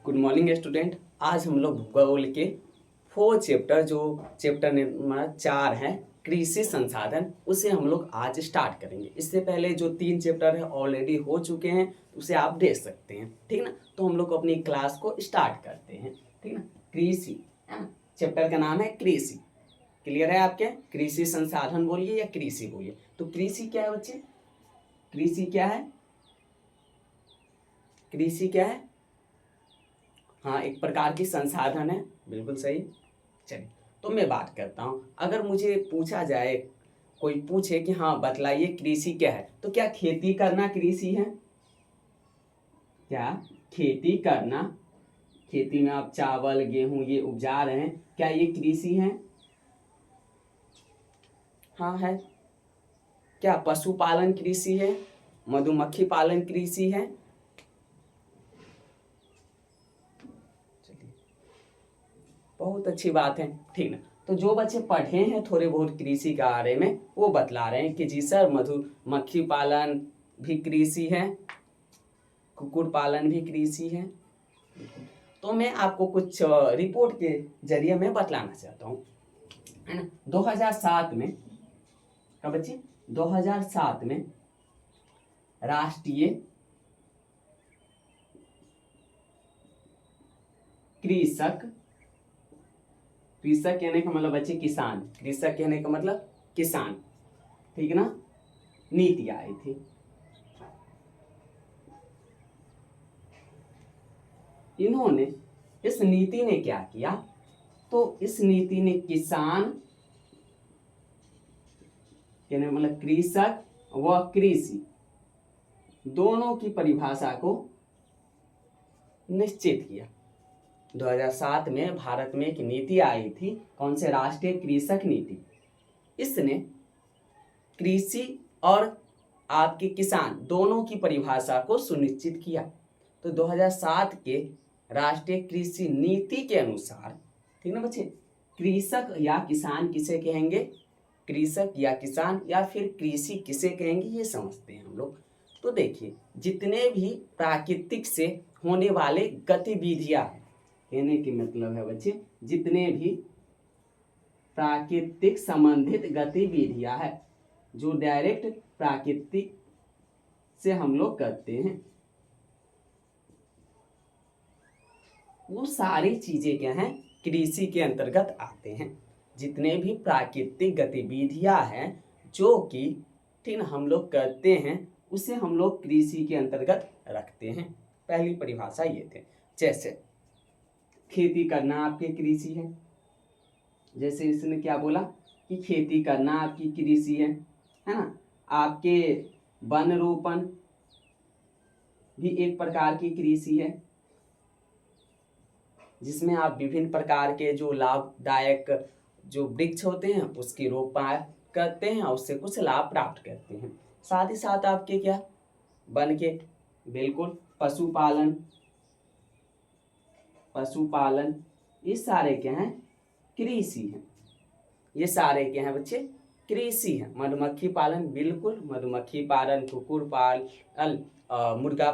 Good morning student. आज हम लोग भूगोल के 4 चैप्टर जो चैप्टर नंबर 4 है कृषि संसाधन, उसे हम लोग आज स्टार्ट करेंगे। इससे पहले जो 3 चैप्टर है ऑलरेडी हो चुके हैं, उसे आप देख सकते हैं, ठीक ना। तो हम लोग अपनी क्लास को स्टार्ट करते हैं, ठीक ना। कृषि है ना, चैप्टर का नाम है कृषि। क्लियर है आपके? कृषि संसाधन बोलिए या कृषि बोलिए। तो कृषि क्या है बच्चे? कृषि क्या है? कृषि क्या है? हाँ, एक प्रकार की संसाधन है, बिल्कुल सही। चलिए, तो मैं बात करता हूँ। अगर मुझे पूछा जाए, कोई पूछे कि हाँ बतलाइए कृषि क्या है, तो क्या खेती करना कृषि है? क्या खेती करना, खेती में आप चावल गेहूं ये उपजा रहे हैं, क्या ये कृषि है? हाँ है। क्या पशुपालन कृषि है? मधुमक्खी पालन कृषि है? बहुत अच्छी बात है, ठीक ना। तो जो बच्चे पढ़े हैं थोड़े बहुत कृषि के बारे में, वो बतला रहे हैं कि जी सर मधुमक्खी पालन भी कृषि है, कुक्कुट पालन भी कृषि है। तो मैं आपको कुछ रिपोर्ट के जरिए मैं बतलाना चाहता हूँ, है ना। 2007 में, क्या बच्चे? 2007 में राष्ट्रीय कृषक, कृषक कहने का मतलब बच्चे किसान, कृषक कहने का मतलब किसान, ठीक ना, नीति आई थी। इन्होंने, इस नीति ने क्या किया, तो इस नीति ने किसान कहने मतलब कृषक व कृषि दोनों की परिभाषा को निश्चित किया। 2007 में भारत में एक नीति आई थी, कौन से? राष्ट्रीय कृषक नीति। इसने कृषि और आपके किसान दोनों की परिभाषा को सुनिश्चित किया। तो 2007 के राष्ट्रीय कृषि नीति के अनुसार, ठीक ना बच्चे, कृषक या किसान किसे कहेंगे? कृषक या किसान या फिर कृषि किसे कहेंगे, ये समझते हैं हम लोग। तो देखिए, जितने भी प्राकृतिक से होने वाले गतिविधियां, कहने की मतलब है बच्चे, जितने भी प्राकृतिक संबंधित गतिविधियां है जो डायरेक्ट प्राकृतिक से हम लोग करते हैं, वो सारी चीजें क्या हैं? कृषि के अंतर्गत आते हैं। जितने भी प्राकृतिक गतिविधियां हैं जो कि, ठीक ना, हम लोग करते हैं, उसे हम लोग कृषि के अंतर्गत रखते हैं। पहली परिभाषा ये थे। जैसे खेती करना आपकी कृषि है, जैसे इसने क्या बोला कि खेती करना आपकी कृषि है ना। आपके वन रोपण भी एक प्रकार की कृषि है, जिसमें आप विभिन्न प्रकार के जो लाभदायक जो वृक्ष होते हैं उसकी रोपण करते हैं और उससे कुछ लाभ प्राप्त करते हैं। साथ ही साथ आपके क्या वन के, बिल्कुल, पशुपालन, पशुपालन ये सारे क्या हैं? कृषि हैं। ये सारे क्या हैं बच्चे? कृषि है। मधुमक्खी पालन, बिल्कुल, मधुमक्खी पालन, कुक्कुट पालन, मुर्गा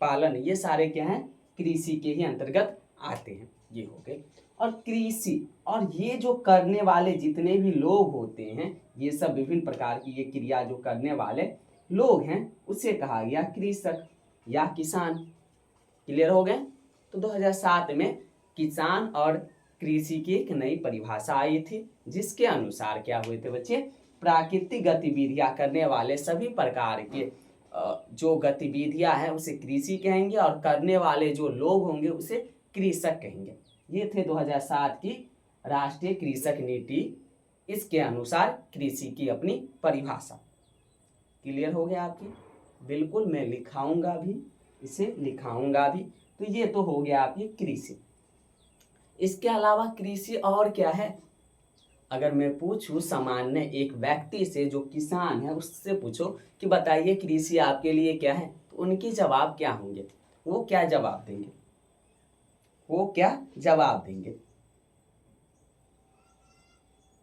पालन, ये सारे क्या हैं? कृषि के ही अंतर्गत आते हैं। ये हो गए। और कृषि, और ये जो करने वाले जितने भी लोग होते हैं, ये सब विभिन्न प्रकार की ये क्रिया जो करने वाले लोग हैं, उसे कहा गया कृषक या किसान। क्लियर हो गए? तो 2007 में किसान और कृषि की एक नई परिभाषा आई थी, जिसके अनुसार क्या हुए थे बच्चे? प्राकृतिक गतिविधियां करने वाले सभी प्रकार के जो गतिविधियां हैं उसे कृषि कहेंगे, और करने वाले जो लोग होंगे उसे कृषक कहेंगे। ये थे 2007 की राष्ट्रीय कृषक नीति। इसके अनुसार कृषि की अपनी परिभाषा। क्लियर हो गया आपकी? बिल्कुल, मैं लिखाऊंगा भी, इसे लिखाऊंगा भी। तो ये तो हो गया आपकी कृषि। इसके अलावा कृषि और क्या है? अगर मैं पूछूं सामान्य एक व्यक्ति से जो किसान है, उससे पूछो कि बताइए कृषि आपके लिए क्या है, तो उनके जवाब क्या होंगे? वो क्या जवाब देंगे? वो क्या जवाब देंगे?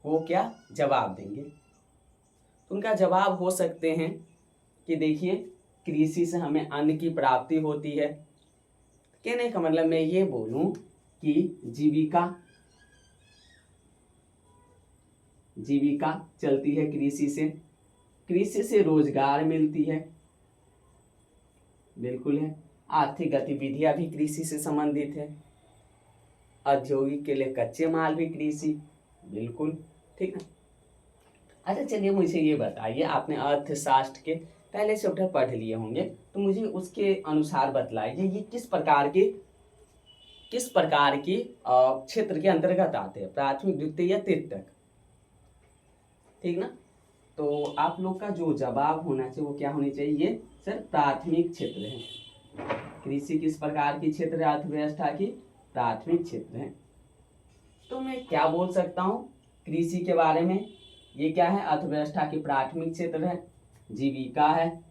वो क्या जवाब देंगे? तो उनका जवाब हो सकते हैं कि देखिए, कृषि से हमें अन्न की प्राप्ति होती है, कहने का मतलब मैं ये बोलूं कि जीविका चलती है कृषि से रोजगार मिलती है, बिल्कुल है। आर्थिक गतिविधियां भी कृषि से संबंधित है। औद्योगिक के लिए कच्चे माल भी कृषि, बिल्कुल ठीक है। अच्छा चलिए मुझे ये बताइए, आपने अर्थशास्त्र के पहले चैप्टर पढ़ लिए होंगे, तो मुझे उसके अनुसार बतलाइए ये किस प्रकार के क्षेत्र के अंतर्गत आते हैं, प्राथमिक द्वितीय या तृतीयक, ठीक ना। तो आप लोग का जो जवाब होना चाहिए वो क्या होनी चाहिए सर, प्राथमिक क्षेत्र है। कृषि किस प्रकार की क्षेत्र है, अर्थव्यवस्था की प्राथमिक क्षेत्र है। तो मैं क्या बोल सकता हूँ कृषि के बारे में, ये क्या है, अर्थव्यवस्था की प्राथमिक क्षेत्र है, जीविका है,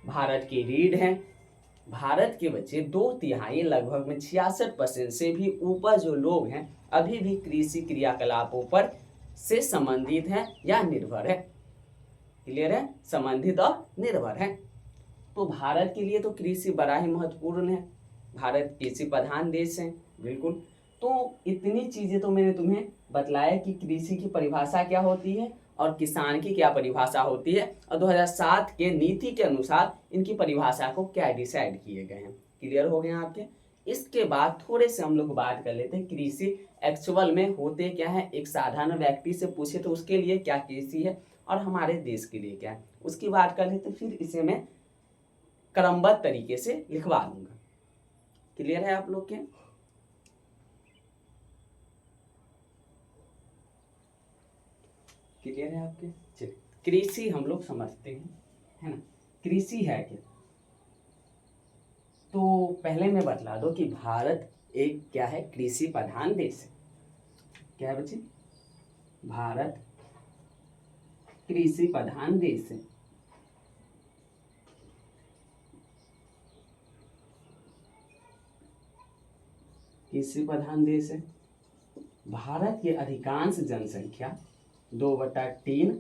भारत की रीढ़ है। भारत के बच्चे 2/3 लगभग में 66% से भी ऊपर जो लोग हैं अभी भी कृषि क्रियाकलापों पर से संबंधित हैं या निर्भर है। क्लियर है, संबंधित और निर्भर है। तो भारत के लिए तो कृषि बड़ा ही महत्वपूर्ण है, भारत कृषि प्रधान देश है, बिल्कुल। तो इतनी चीजें तो मैंने तुम्हें बतलाया कि कृषि की परिभाषा क्या होती है और किसान की क्या परिभाषा होती है, और 2007 के नीति के अनुसार इनकी परिभाषा को क्या डिसाइड किए गए हैं। क्लियर हो गए आपके। इसके बाद थोड़े से हम लोग बात कर लेते हैं कृषि एक्चुअल में होते क्या है, एक साधारण व्यक्ति से पूछे तो उसके लिए क्या कृषि है और हमारे देश के लिए क्या है, उसकी बात कर लेते, फिर इसे मैं क्रमबद्ध तरीके से लिखवा दूंगा। क्लियर है आप लोग के। क्लियर है आपके। चलिए कृषि हम लोग समझते हैं, है ना। कृषि है क्या, तो पहले मैं बतला दो कि भारत एक क्या है, कृषि प्रधान देश है। क्या है बच्चे, भारत कृषि प्रधान देश है। कृषि प्रधान देश है। भारत की अधिकांश जनसंख्या 2/3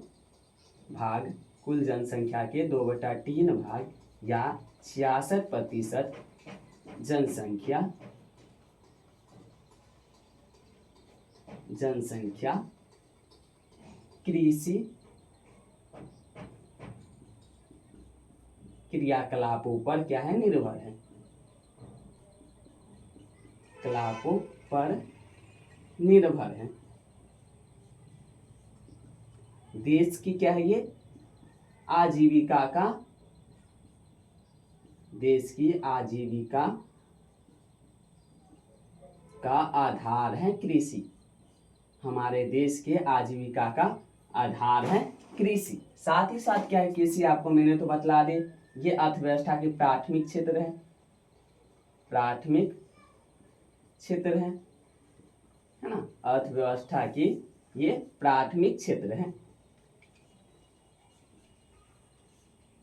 भाग, कुल जनसंख्या के 2/3 भाग या 66% जनसंख्या कृषि क्रियाकलापों पर क्या है, निर्भर है, कलापों पर निर्भर है। देश की क्या है ये, आजीविका का, देश की आजीविका का आधार है कृषि। हमारे देश के आजीविका का आधार है कृषि। साथ ही साथ क्या है कृषि, आपको मैंने तो बतला दे, ये अर्थव्यवस्था के प्राथमिक क्षेत्र है, प्राथमिक क्षेत्र है ना, अर्थव्यवस्था की ये प्राथमिक क्षेत्र है,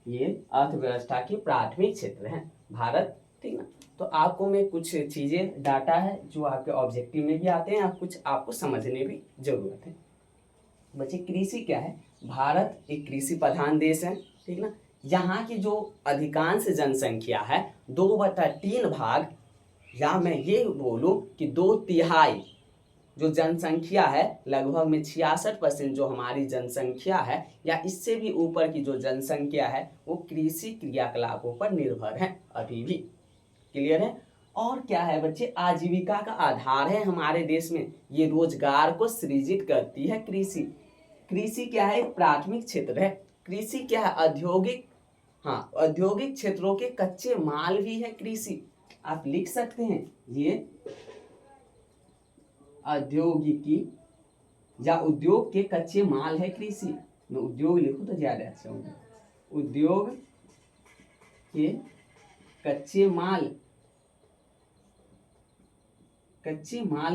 ये अर्थव्यवस्था की प्राथमिक क्षेत्र है भारत, ठीक ना। तो आपको मैं कुछ चीजें डाटा है जो आपके ऑब्जेक्टिव में भी आते हैं, कुछ आपको समझने भी जरूरत है। बच्चे कृषि क्या है, भारत एक कृषि प्रधान देश है, ठीक ना। यहाँ की जो अधिकांश जनसंख्या है 2/3 भाग, या मैं ये बोलूं कि 2/3 जो जनसंख्या है, लगभग में 66% जो हमारी जनसंख्या है या इससे भी ऊपर की जो जनसंख्या है वो कृषि क्रियाकलापों पर निर्भर है अभी भी। क्लियर है। और क्या है बच्चे, आजीविका का आधार है हमारे देश में, ये रोजगार को सृजित करती है कृषि। कृषि क्या है, एक प्राथमिक क्षेत्र है। कृषि क्या है, औद्योगिक, हाँ औद्योगिक क्षेत्रों के कच्चे माल भी है कृषि। आप लिख सकते हैं ये औद्योगिकी या उद्योग के कच्चे माल है कृषि। मैं उद्योग लिखूं तो ज्यादा अच्छा होगा। उद्योग के कच्चे माल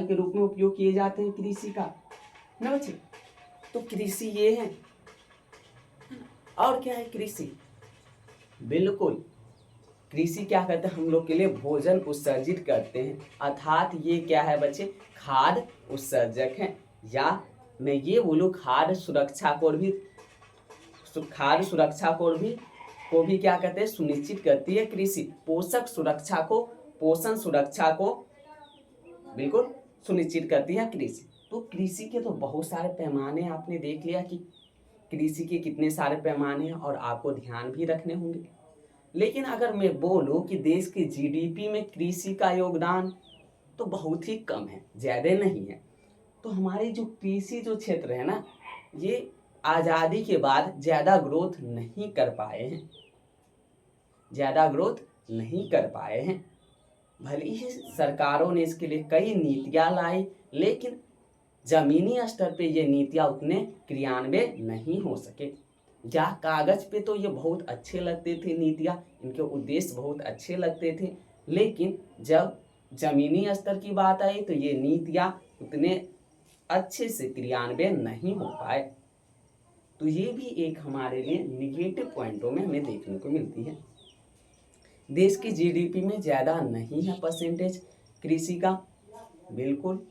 के रूप में उपयोग किए जाते हैं कृषि का, ना बच्चे। तो कृषि ये है। और क्या है कृषि, बिल्कुल कृषि क्या करते हैं, हम लोग के लिए भोजन उत्सर्जित करते हैं, अर्थात ये क्या है बच्चे, खाद्य उत्सर्जक है। या मैं ये बोलूँ खाद्य सुरक्षा को भी क्या कहते हैं, सुनिश्चित करती है कृषि। पोषक सुरक्षा को पोषण सुरक्षा को बिल्कुल सुनिश्चित करती है कृषि। तो कृषि के तो बहुत सारे पैमाने आपने देख लिया कि कृषि के कितने सारे पैमाने हैं और आपको ध्यान भी रखने होंगे। लेकिन अगर मैं बोलूं कि देश की जीडीपी में कृषि का योगदान तो बहुत ही कम है, ज़्यादा नहीं है। तो हमारी जो कृषि जो क्षेत्र है ना, ये आज़ादी के बाद ज़्यादा ग्रोथ नहीं कर पाए हैं, ज़्यादा ग्रोथ नहीं कर पाए हैं। भले ही सरकारों ने इसके लिए कई नीतियां लाई, लेकिन जमीनी स्तर पे ये नीतियां उतने क्रियान्वय नहीं हो सके। जहाँ कागज पे तो ये बहुत अच्छे लगते थे नीतियां, इनके उद्देश्य बहुत अच्छे लगते थे, लेकिन जब जमीनी स्तर की बात आई तो ये नीतियां उतने अच्छे से क्रियान्वय नहीं हो पाए। तो ये भी एक हमारे लिए निगेटिव पॉइंटों में हमें देखने को मिलती है। देश की जीडीपी में ज़्यादा नहीं है परसेंटेज कृषि का, बिल्कुल।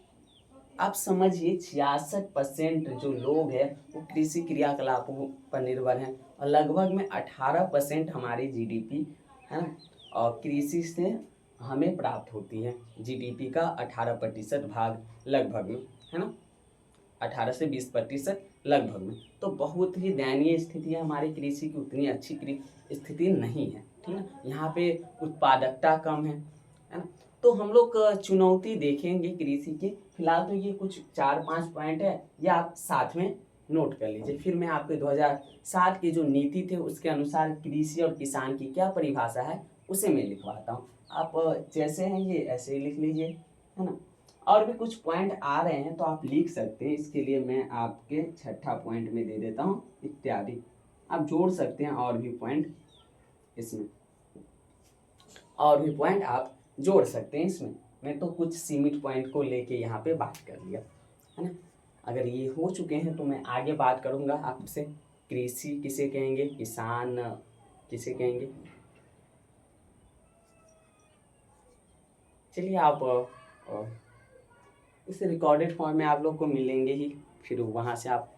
आप समझिए 66% जो लोग हैं वो कृषि क्रियाकलापों पर निर्भर हैं और लगभग में 18% हमारी जीडीपी है ना, और कृषि से हमें प्राप्त होती है। जीडीपी का 18% भाग लगभग में, है ना, 18 से 20% लगभग में। तो बहुत ही दयनीय स्थिति है हमारी कृषि की, उतनी अच्छी स्थिति नहीं है, ठीक है ना। यहाँ पे उत्पादकता कम है ना। तो हम लोग चुनौती देखेंगे कृषि की। फिलहाल तो ये कुछ 4-5 पॉइंट है, ये आप साथ में नोट कर लीजिए। फिर मैं आपके 2007 की जो नीति थे उसके अनुसार कृषि और किसान की क्या परिभाषा है उसे मैं लिखवाता हूँ। आप जैसे हैं ये ऐसे ही लिख लीजिए, है ना। और भी कुछ पॉइंट आ रहे हैं तो आप लिख सकते हैं, इसके लिए मैं आपके 6ठा पॉइंट में दे देता हूँ इत्यादि। आप जोड़ सकते हैं और भी पॉइंट इसमें, और भी पॉइंट आप जोड़ सकते हैं इसमें। मैं तो कुछ सीमित पॉइंट को लेके यहाँ पे बात कर लिया, है ना। अगर ये हो चुके हैं तो मैं आगे बात करूँगा आपसे। कृषि किसे कहेंगे, किसान किसे कहेंगे। चलिए आप इस रिकॉर्डेड फॉर्म में आप लोग को मिलेंगे ही, फिर वहाँ से आप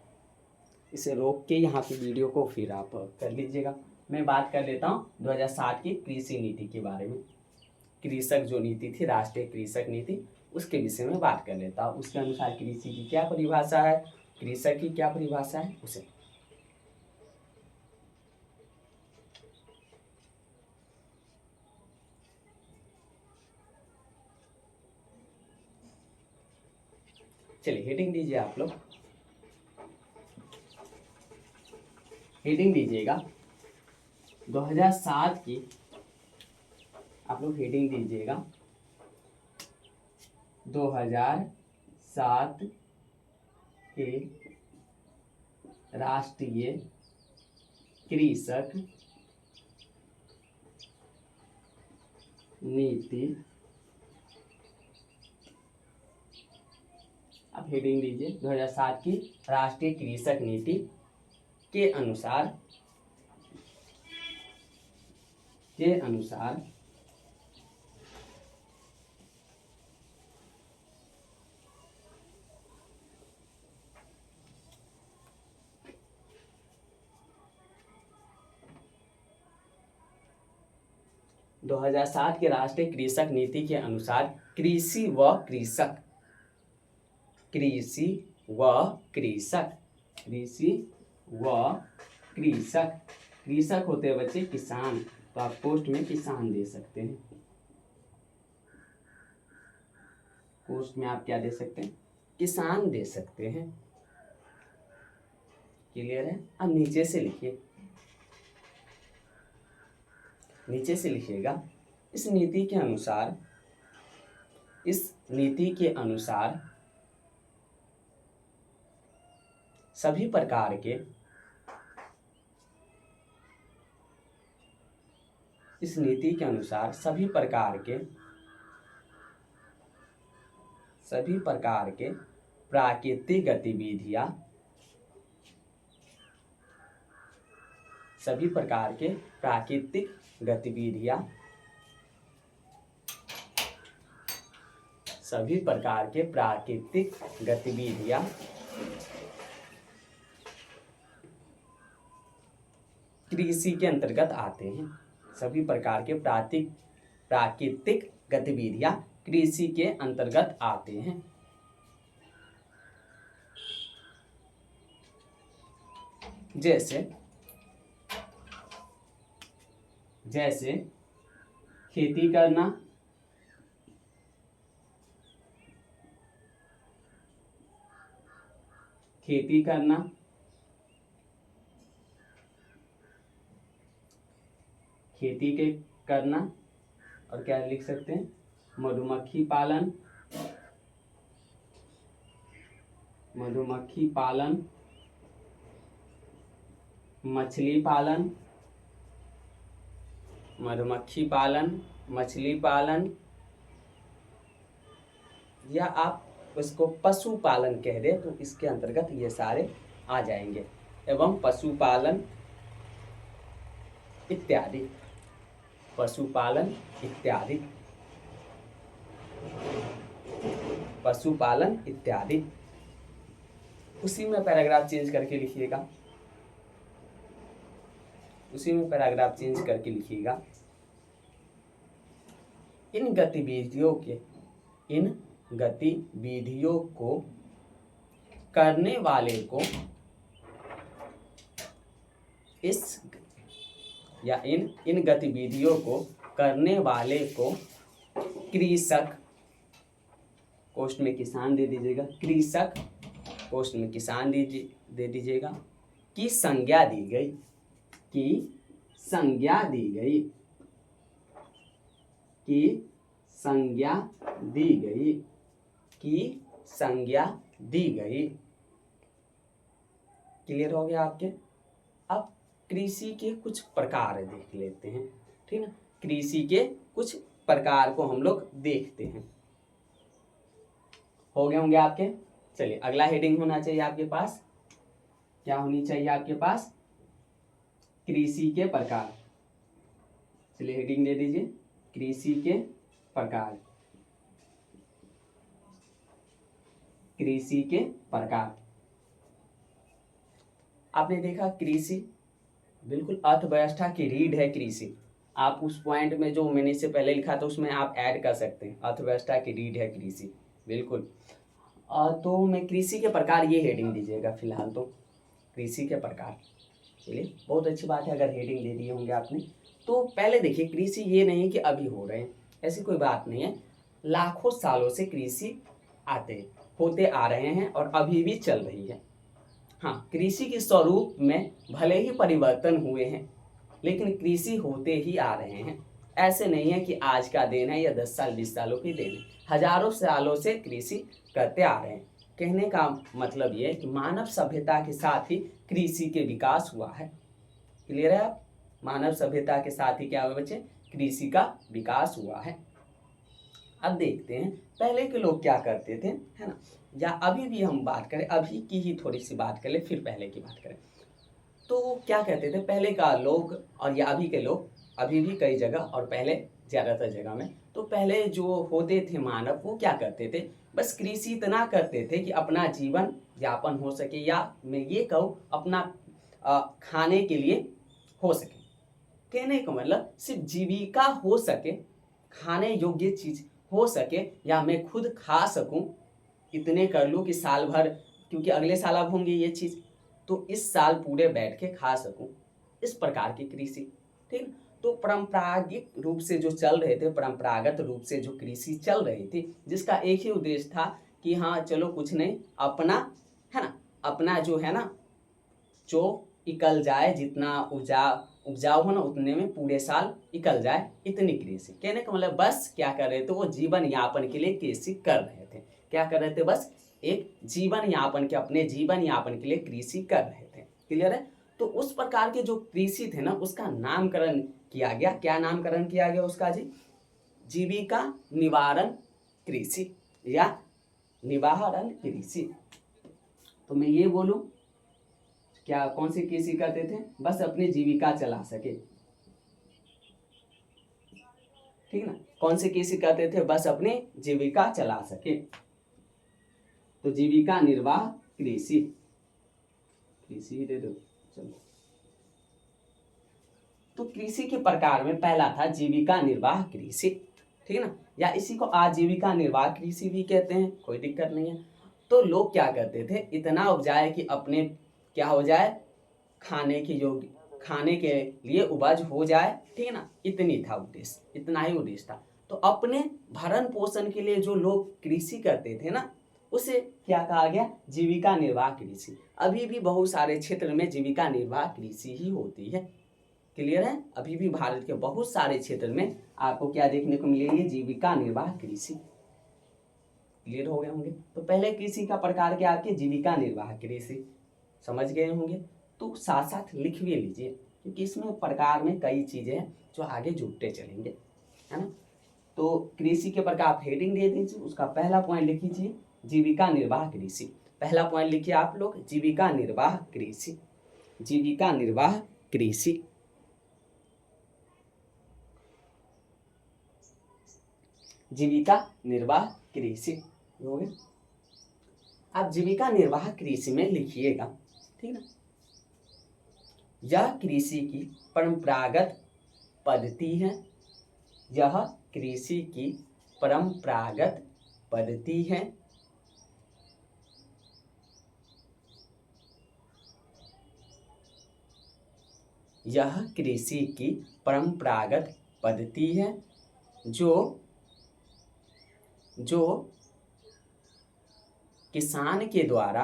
इसे रोक के यहाँ की वीडियो को फिर आप कर लीजिएगा। मैं बात कर लेता हूँ 2007 की कृषि नीति के बारे में। कृषक जो नीति थी, राष्ट्रीय कृषक नीति, उसके विषय में बात कर लेता हूँ। उसके अनुसार कृषि की क्या परिभाषा है, कृषक की क्या परिभाषा है उसे। चलिए हेडिंग दीजिए आप लोग, हेडिंग दीजिएगा 2007 की, आप लोग हेडिंग दीजिएगा 2007 के राष्ट्रीय कृषक नीति। आप हेडिंग दीजिए 2007 की राष्ट्रीय कृषक नीति के अनुसार 2007 के राष्ट्रीय कृषक नीति के अनुसार कृषि व कृषक, कृषि व कृषक, कृषि व कृषक, कृषक होते हैं बच्चे किसान, तो आप पोस्ट में किसान दे सकते हैं। पोस्ट में आप क्या दे सकते हैं, किसान दे सकते हैं। क्लियर है। अब नीचे से लिखिए, नीचे से लिखिएगा इस नीति के अनुसार, इस नीति के अनुसार सभी प्रकार के, इस नीति के अनुसार सभी प्रकार के प्राकृतिक गतिविधियां, सभी प्रकार के प्राकृतिक गतिविधियां, सभी प्रकार के प्राकृतिक गतिविधियां कृषि के अंतर्गत आते हैं। सभी प्रकार के प्राकृतिक गतिविधियां कृषि के अंतर्गत आते हैं। जैसे खेती करना, खेती करना, खेती के करना, और क्या लिख सकते हैं, मधुमक्खी पालन, मधुमक्खी पालन, मछली पालन, मधुमक्खी पालन, मछली पालन, या आप उसको पशुपालन कह दे तो इसके अंतर्गत ये सारे आ जाएंगे। एवं पशुपालन इत्यादि, पशुपालन इत्यादि, पशुपालन इत्यादि। उसी में पैराग्राफ चेंज करके लिखिएगा, उसी में पैराग्राफ चेंज करके लिखिएगा। इन गतिविधियों को करने वाले को इन गतिविधियों को करने वाले को कृषक, कोष्ठ में किसान दे दीजिएगा, कृषक कोष्ठ में किसान दे दीजिएगा, की संज्ञा दी गई, की संज्ञा दी गई, की संज्ञा दी गई, की संज्ञा दी गई। क्लियर हो गया आपके? अब कृषि के कुछ प्रकार देख लेते हैं, ठीक ना। कृषि के कुछ प्रकार को हम लोग देखते हैं। हो गए होंगे आपके? चलिए अगला हेडिंग होना चाहिए आपके पास, क्या होनी चाहिए आपके पास? कृषि के प्रकार। चलिए हेडिंग दे दीजिए, कृषि के प्रकार, कृषि के प्रकार। आपने देखा कृषि बिल्कुल अर्थव्यवस्था की रीढ़ है कृषि। आप उस पॉइंट में जो मैंने इससे पहले लिखा था उसमें आप ऐड कर सकते हैं, अर्थव्यवस्था की रीढ़ है कृषि, बिल्कुल। तो मैं कृषि के प्रकार ये हेडिंग दीजिएगा फिलहाल तो, कृषि के प्रकार। चलिए बहुत अच्छी बात है अगर हेडिंग दे दिए होंगे आपने। तो पहले देखिए कृषि ये नहीं कि अभी हो रहे हैं, ऐसी कोई बात नहीं है। लाखों सालों से कृषि होते आ रहे हैं और अभी भी चल रही है। हाँ, कृषि के स्वरूप में भले ही परिवर्तन हुए हैं लेकिन कृषि होते ही आ रहे हैं। ऐसे नहीं है कि आज का दिन है या 10 साल 20 सालों की दिन है, हजारों सालों से कृषि करते आ रहे हैं। कहने का मतलब ये है कि मानव सभ्यता के साथ ही कृषि के विकास हुआ है। क्लियर है आप? मानव सभ्यता के साथ ही क्या हुआ बच्चे? कृषि का विकास हुआ है। अब देखते हैं पहले के लोग क्या करते थे, है ना, या अभी भी हम बात करें, अभी की ही थोड़ी सी बात करें फिर पहले की बात करें। तो क्या कहते थे पहले का लोग और या अभी के लोग, अभी भी कई जगह और पहले ज़्यादातर जगह में, तो पहले जो होते थे मानव वो क्या करते थे, बस कृषि इतना करते थे कि अपना जीवन यापन हो सके, या मैं ये कहूँ अपना खाने के लिए हो सके। कहने का मतलब सिर्फ जीविका हो सके, खाने योग्य चीज हो सके, या मैं खुद खा सकूं, इतने कर लूं कि साल भर, क्योंकि अगले साल अब होंगे ये चीज, तो इस साल पूरे बैठ के खा सकूं, इस प्रकार की कृषि। ठीक। तो परंपरागत रूप से जो चल रहे थे, परंपरागत रूप से जो कृषि चल रही थी, जिसका एक ही उद्देश्य था कि हाँ चलो कुछ नहीं, अपना है ना, अपना जो है ना, जो निकल जाए, जितना उपजाऊ हो ना उतने में पूरे साल निकल जाए, इतनी कृषि। कहने का मतलब बस क्या कर रहे थे, वो जीवन यापन के लिए कृषि कर रहे थे। क्या कर रहे थे? बस एक जीवन यापन के, अपने जीवन यापन के लिए कृषि कर रहे थे। क्लियर है? तो उस प्रकार के जो कृषि थे ना, उसका नामकरण किया गया। क्या नामकरण किया गया उसका जी? जीविका निवारण कृषि या निवारण कृषि। तो मैं ये बोलूं, क्या कौन सी कृषि करते थे? बस अपनी जीविका चला सके। ठीक ना? कौन सी कृषि करते थे? बस अपनी जीविका चला सके, तो जीविका निर्वाह कृषि, कृषि दे दो चलो। तो कृषि के प्रकार में पहला था जीविका निर्वाह कृषि, ठीक है ना, या इसी को आजीविका निर्वाह कृषि भी कहते हैं, कोई दिक्कत नहीं है। तो लोग क्या करते थे, इतना उपजाए कि अपने क्या हो जाए, खाने के योग्य, खाने के लिए उपज हो जाए, ठीक है ना, इतनी था उद्देश्य, इतना ही उद्देश्य था। तो अपने भरण पोषण के लिए जो लोग कृषि करते थे ना, उसे क्या कहा गया, जीविका निर्वाह कृषि। अभी भी बहुत सारे क्षेत्र में जीविका निर्वाह कृषि ही होती है, क्लियर है। अभी भी भारत के बहुत सारे क्षेत्र में आपको क्या देखने को मिलेंगे, जीविका निर्वाह कृषि, क्लियर हो गए होंगे। तो पहले कृषि का प्रकार क्या आपके, जीविका निर्वाह कृषि, समझ गए होंगे। तो साथ साथ लिख भी लीजिए, क्योंकि इसमें प्रकार में कई चीजें हैं जो आगे जुड़ते चलेंगे, है ना। तो कृषि के प्रकार आप हेडिंग दे दीजिए, उसका पहला पॉइंट लिख लीजिए जीविका निर्वाह कृषि। पहला पॉइंट लिखिए आप लोग, जीविका निर्वाह कृषि, जीविका निर्वाह कृषि। जीविका निर्वाह कृषि हो गया। आप जीविका निर्वाह कृषि में लिखिएगा, ठीक है। यह कृषि की परंपरागत पद्धति है, यह कृषि की परंपरागत पद्धति है, यह कृषि की परंपरागत पद्धति है जो किसान के द्वारा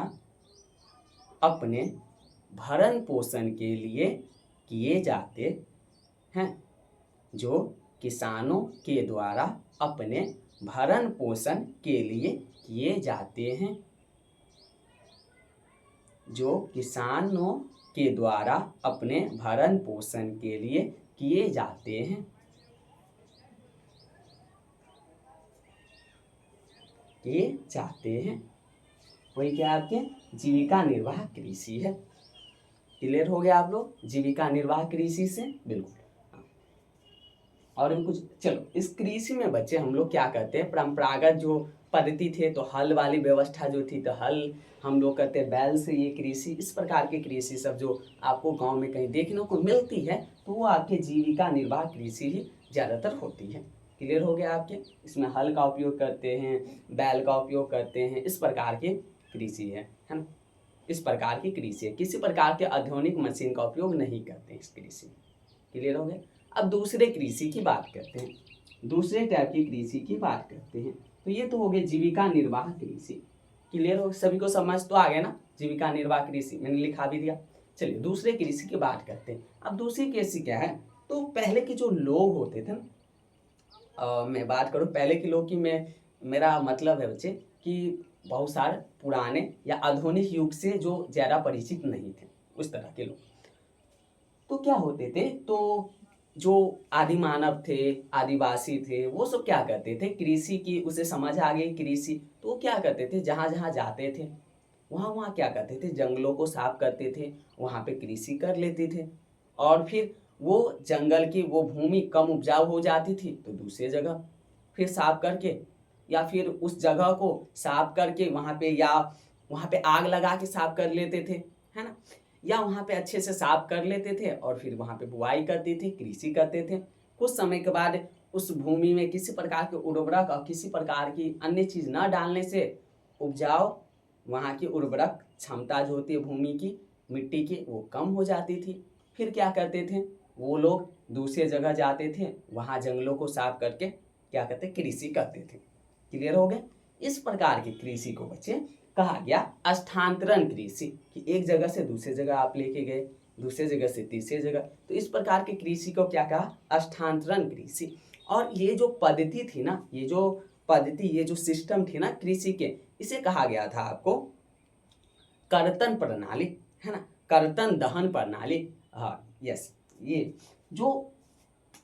अपने भरण पोषण के लिए किए जाते हैं, जो किसानों के द्वारा अपने भरण पोषण के लिए किए जाते हैं, जो किसानों के द्वारा अपने भरण पोषण के लिए किए जाते हैं, किए जाते हैं। वही क्या आपके जीविका निर्वाह कृषि है, क्लियर हो गया आप लोग, जीविका निर्वाह कृषि से बिल्कुल। और भी कुछ, चलो इस कृषि में बच्चे हम लोग क्या करते हैं, परंपरागत जो पद्धति थे, तो हल वाली व्यवस्था जो थी, तो हल हम लोग करते हैं बैल से, ये कृषि, इस प्रकार की कृषि सब जो आपको गांव में कहीं देखने को मिलती है, तो वो आपके जीविका निर्वाह कृषि ही ज़्यादातर होती है, क्लियर हो गया आपके। इसमें हल का उपयोग करते हैं, बैल का उपयोग करते हैं, इस प्रकार की कृषि है ना, इस प्रकार की कृषि है, किसी प्रकार के आधुनिक मशीन का उपयोग नहीं करते हैं इस कृषि में, क्लियर हो गया। अब दूसरे कृषि की बात करते हैं, दूसरे टाइप की कृषि की बात करते हैं। तो ये तो हो गए जीविका निर्वाह कृषि, क्लियर हो, सभी को समझ तो आ गया ना, जीविका निर्वाह कृषि मैंने लिखा भी दिया। चलिए दूसरे कृषि की बात करते हैं। अब दूसरी कृषि क्या है, तो पहले के जो लोग होते थे ना, मैं बात करूँ पहले के लोग की, मेरा मतलब है बच्चे कि बहुत सारे पुराने या आधुनिक युग से जो ज़्यादा परिचित नहीं थे, उस तरह के लोग तो क्या होते थे, तो जो आदि मानव थे, आदिवासी थे, वो सब क्या करते थे, कृषि की उसे समझ आ गई कृषि, तो वो क्या करते थे, जहाँ जहाँ जाते थे वहाँ वहाँ क्या करते थे, जंगलों को साफ करते थे, वहाँ पे कृषि कर लेते थे, और फिर वो जंगल की वो भूमि कम उपजाऊ हो जाती थी, तो दूसरी जगह फिर साफ करके, या फिर उस जगह को साफ करके वहाँ पे, या वहाँ पे आग लगा के साफ कर लेते थे, है ना, या वहाँ पे अच्छे से साफ कर लेते थे, और फिर वहाँ पे बुआई करते थे, कृषि करते थे। कुछ समय के बाद उस भूमि में किसी प्रकार के उर्वरक और किसी प्रकार की अन्य चीज़ न डालने से उपजाऊ, वहाँ की उर्वरक क्षमता जो होती है भूमि की, मिट्टी की, वो कम हो जाती थी। फिर क्या करते थे, वो लोग दूसरे जगह जाते थे, वहाँ जंगलों को साफ करके क्या करते, कृषि करते थे, क्लियर हो गए। इस प्रकार की कृषि को बच्चे कहा गया स्थानांतरण कृषि, कि एक जगह से दूसरे जगह आप लेके गए, दूसरे जगह से तीसरे जगह, तो इस प्रकार की कृषि को क्या कहा, स्थानांतरण कृषि। और ये जो पद्धति थी ना, ये जो पद्धति, ये जो सिस्टम थी ना कृषि के, इसे कहा गया था आपको कर्तन प्रणाली, है ना, कर्तन दहन प्रणाली। हाँ यस, ये जो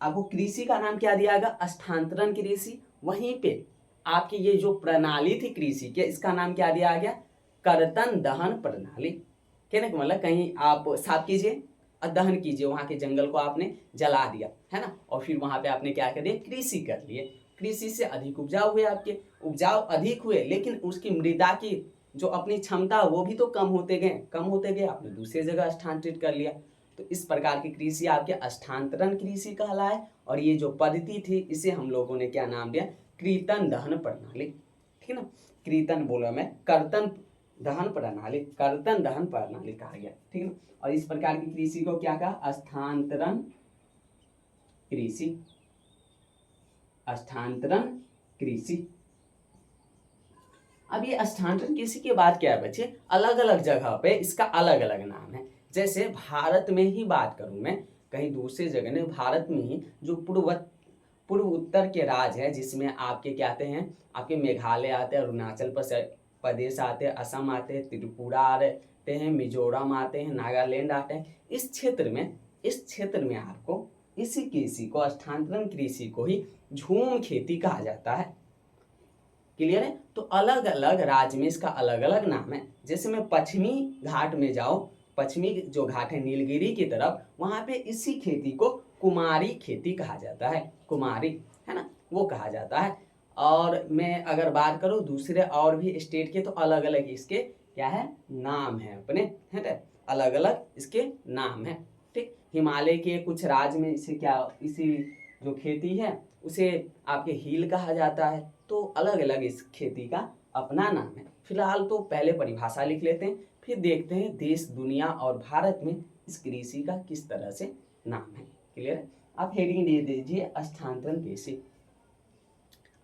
आपको कृषि का नाम क्या दिया गया, स्थानांतरण कृषि। वहीं पे आपकी ये जो प्रणाली थी कृषि के, इसका नाम क्या दिया गया, कर्तन दहन प्रणाली। कहने का मतलब, कहीं आप साफ कीजिए और दहन कीजिए, वहाँ के जंगल को आपने जला दिया, है ना, और फिर वहाँ पे आपने क्या कर दिया, कृषि कर लिए। कृषि से अधिक उपजाऊ हुए, आपके उपजाऊ अधिक हुए, लेकिन उसकी मृदा की जो अपनी क्षमता वो भी तो कम होते गए, आपने दूसरी जगह स्थानांतरित कर लिया। तो तो इस प्रकार की कृषि आपके स्थानांतरण कृषि कहलाए, और ये जो पद्धति थी इसे हम लोगों ने क्या नाम दिया, कृतन दहन प्रणाली, ठीक ना। कृतन बोला मैं, कर्तन दहन प्रणाली, कर्तन दहन प्रणाली कहा गया, ठीक ना। और इस प्रकार की कृषि को क्या कहा, स्थानांतरण कृषि, स्थानांतरण कृषि। अब ये स्थानांतरण कृषि के बाद क्या है बच्चे, अलग अलग जगह पे इसका अलग अलग नाम है। जैसे भारत में ही बात करूं मैं, कहीं दूसरे जगह नहीं, भारत में ही जो पूर्व उत्तर के राज्य है, जिसमें आपके क्या आते हैं, आपके मेघालय आते हैं, अरुणाचल प्रदेश आते हैं, असम आते हैं, त्रिपुरा आते हैं, मिजोरम आते हैं, नागालैंड आते हैं। इस क्षेत्र में आपको इसी कृषि को, स्थानांतरण कृषि को ही झूम खेती कहा जाता है। क्लियर है। तो अलग अलग राज्य में इसका अलग अलग नाम है। जैसे मैं पश्चिमी घाट में जाऊं, पश्चिमी जो घाट है नीलगिरी की तरफ, वहां पे इसी खेती को कुमारी खेती कहा जाता है, कुमारी, है ना, वो कहा जाता है। और मैं अगर बात करूं दूसरे और भी स्टेट के, तो अलग अलग इसके क्या है, नाम है अपने, है ना, अलग अलग इसके नाम है, ठीक। हिमालय के कुछ राज्य में इसे क्या, इसी जो खेती है उसे आपके हील कहा जाता है। तो अलग अलग इस खेती का अपना नाम है। फिलहाल तो पहले परिभाषा लिख लेते हैं, फिर देखते हैं देश, दुनिया और भारत में इस कृषि का किस तरह से नाम है। क्लियर है। आप हेडिंग दे दीजिए स्थानांतरण कृषि,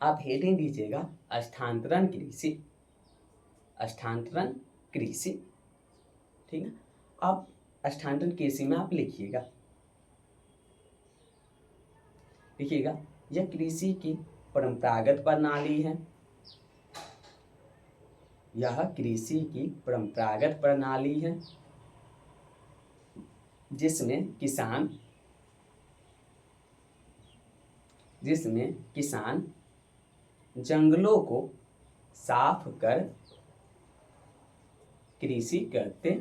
आप हेडिंग दीजिएगा स्थानांतरण कृषि, स्थानांतरण कृषि, ठीक है। अब स्थानांतरण कृषि में आप लिखिएगा यह कृषि की परंपरागत प्रणाली है, यह कृषि की परंपरागत प्रणाली है जिसमें किसान जंगलों को साफ कर कृषि करते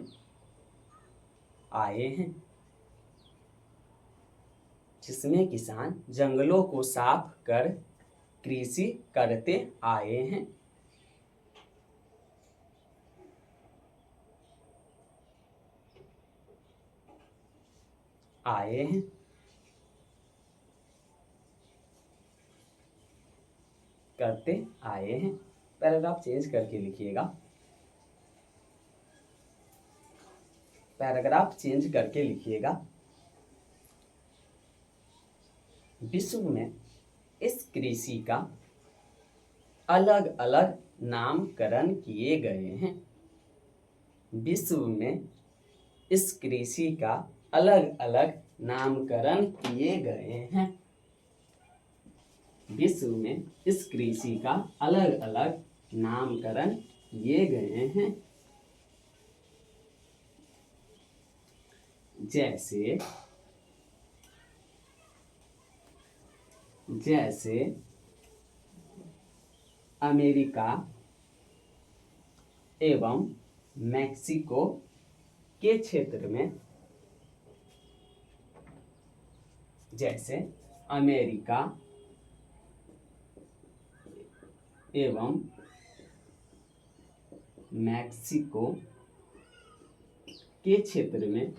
आए हैं, जिसमें किसान जंगलों को साफ कर कृषि करते आए हैं। करते आए हैं। पैराग्राफ चेंज करके लिखिएगा, पैराग्राफ चेंज करके लिखिएगा। विश्व में इस कृषि का अलग अलग नामकरण किए गए हैं। विश्व में इस कृषि का अलग अलग नामकरण किए गए हैं। विश्व में इस कृषि का अलग अलग नामकरण किए गए हैं। जैसे अमेरिका एवं मैक्सिको के क्षेत्र में, जैसे अमेरिका एवं मैक्सिको के क्षेत्र में,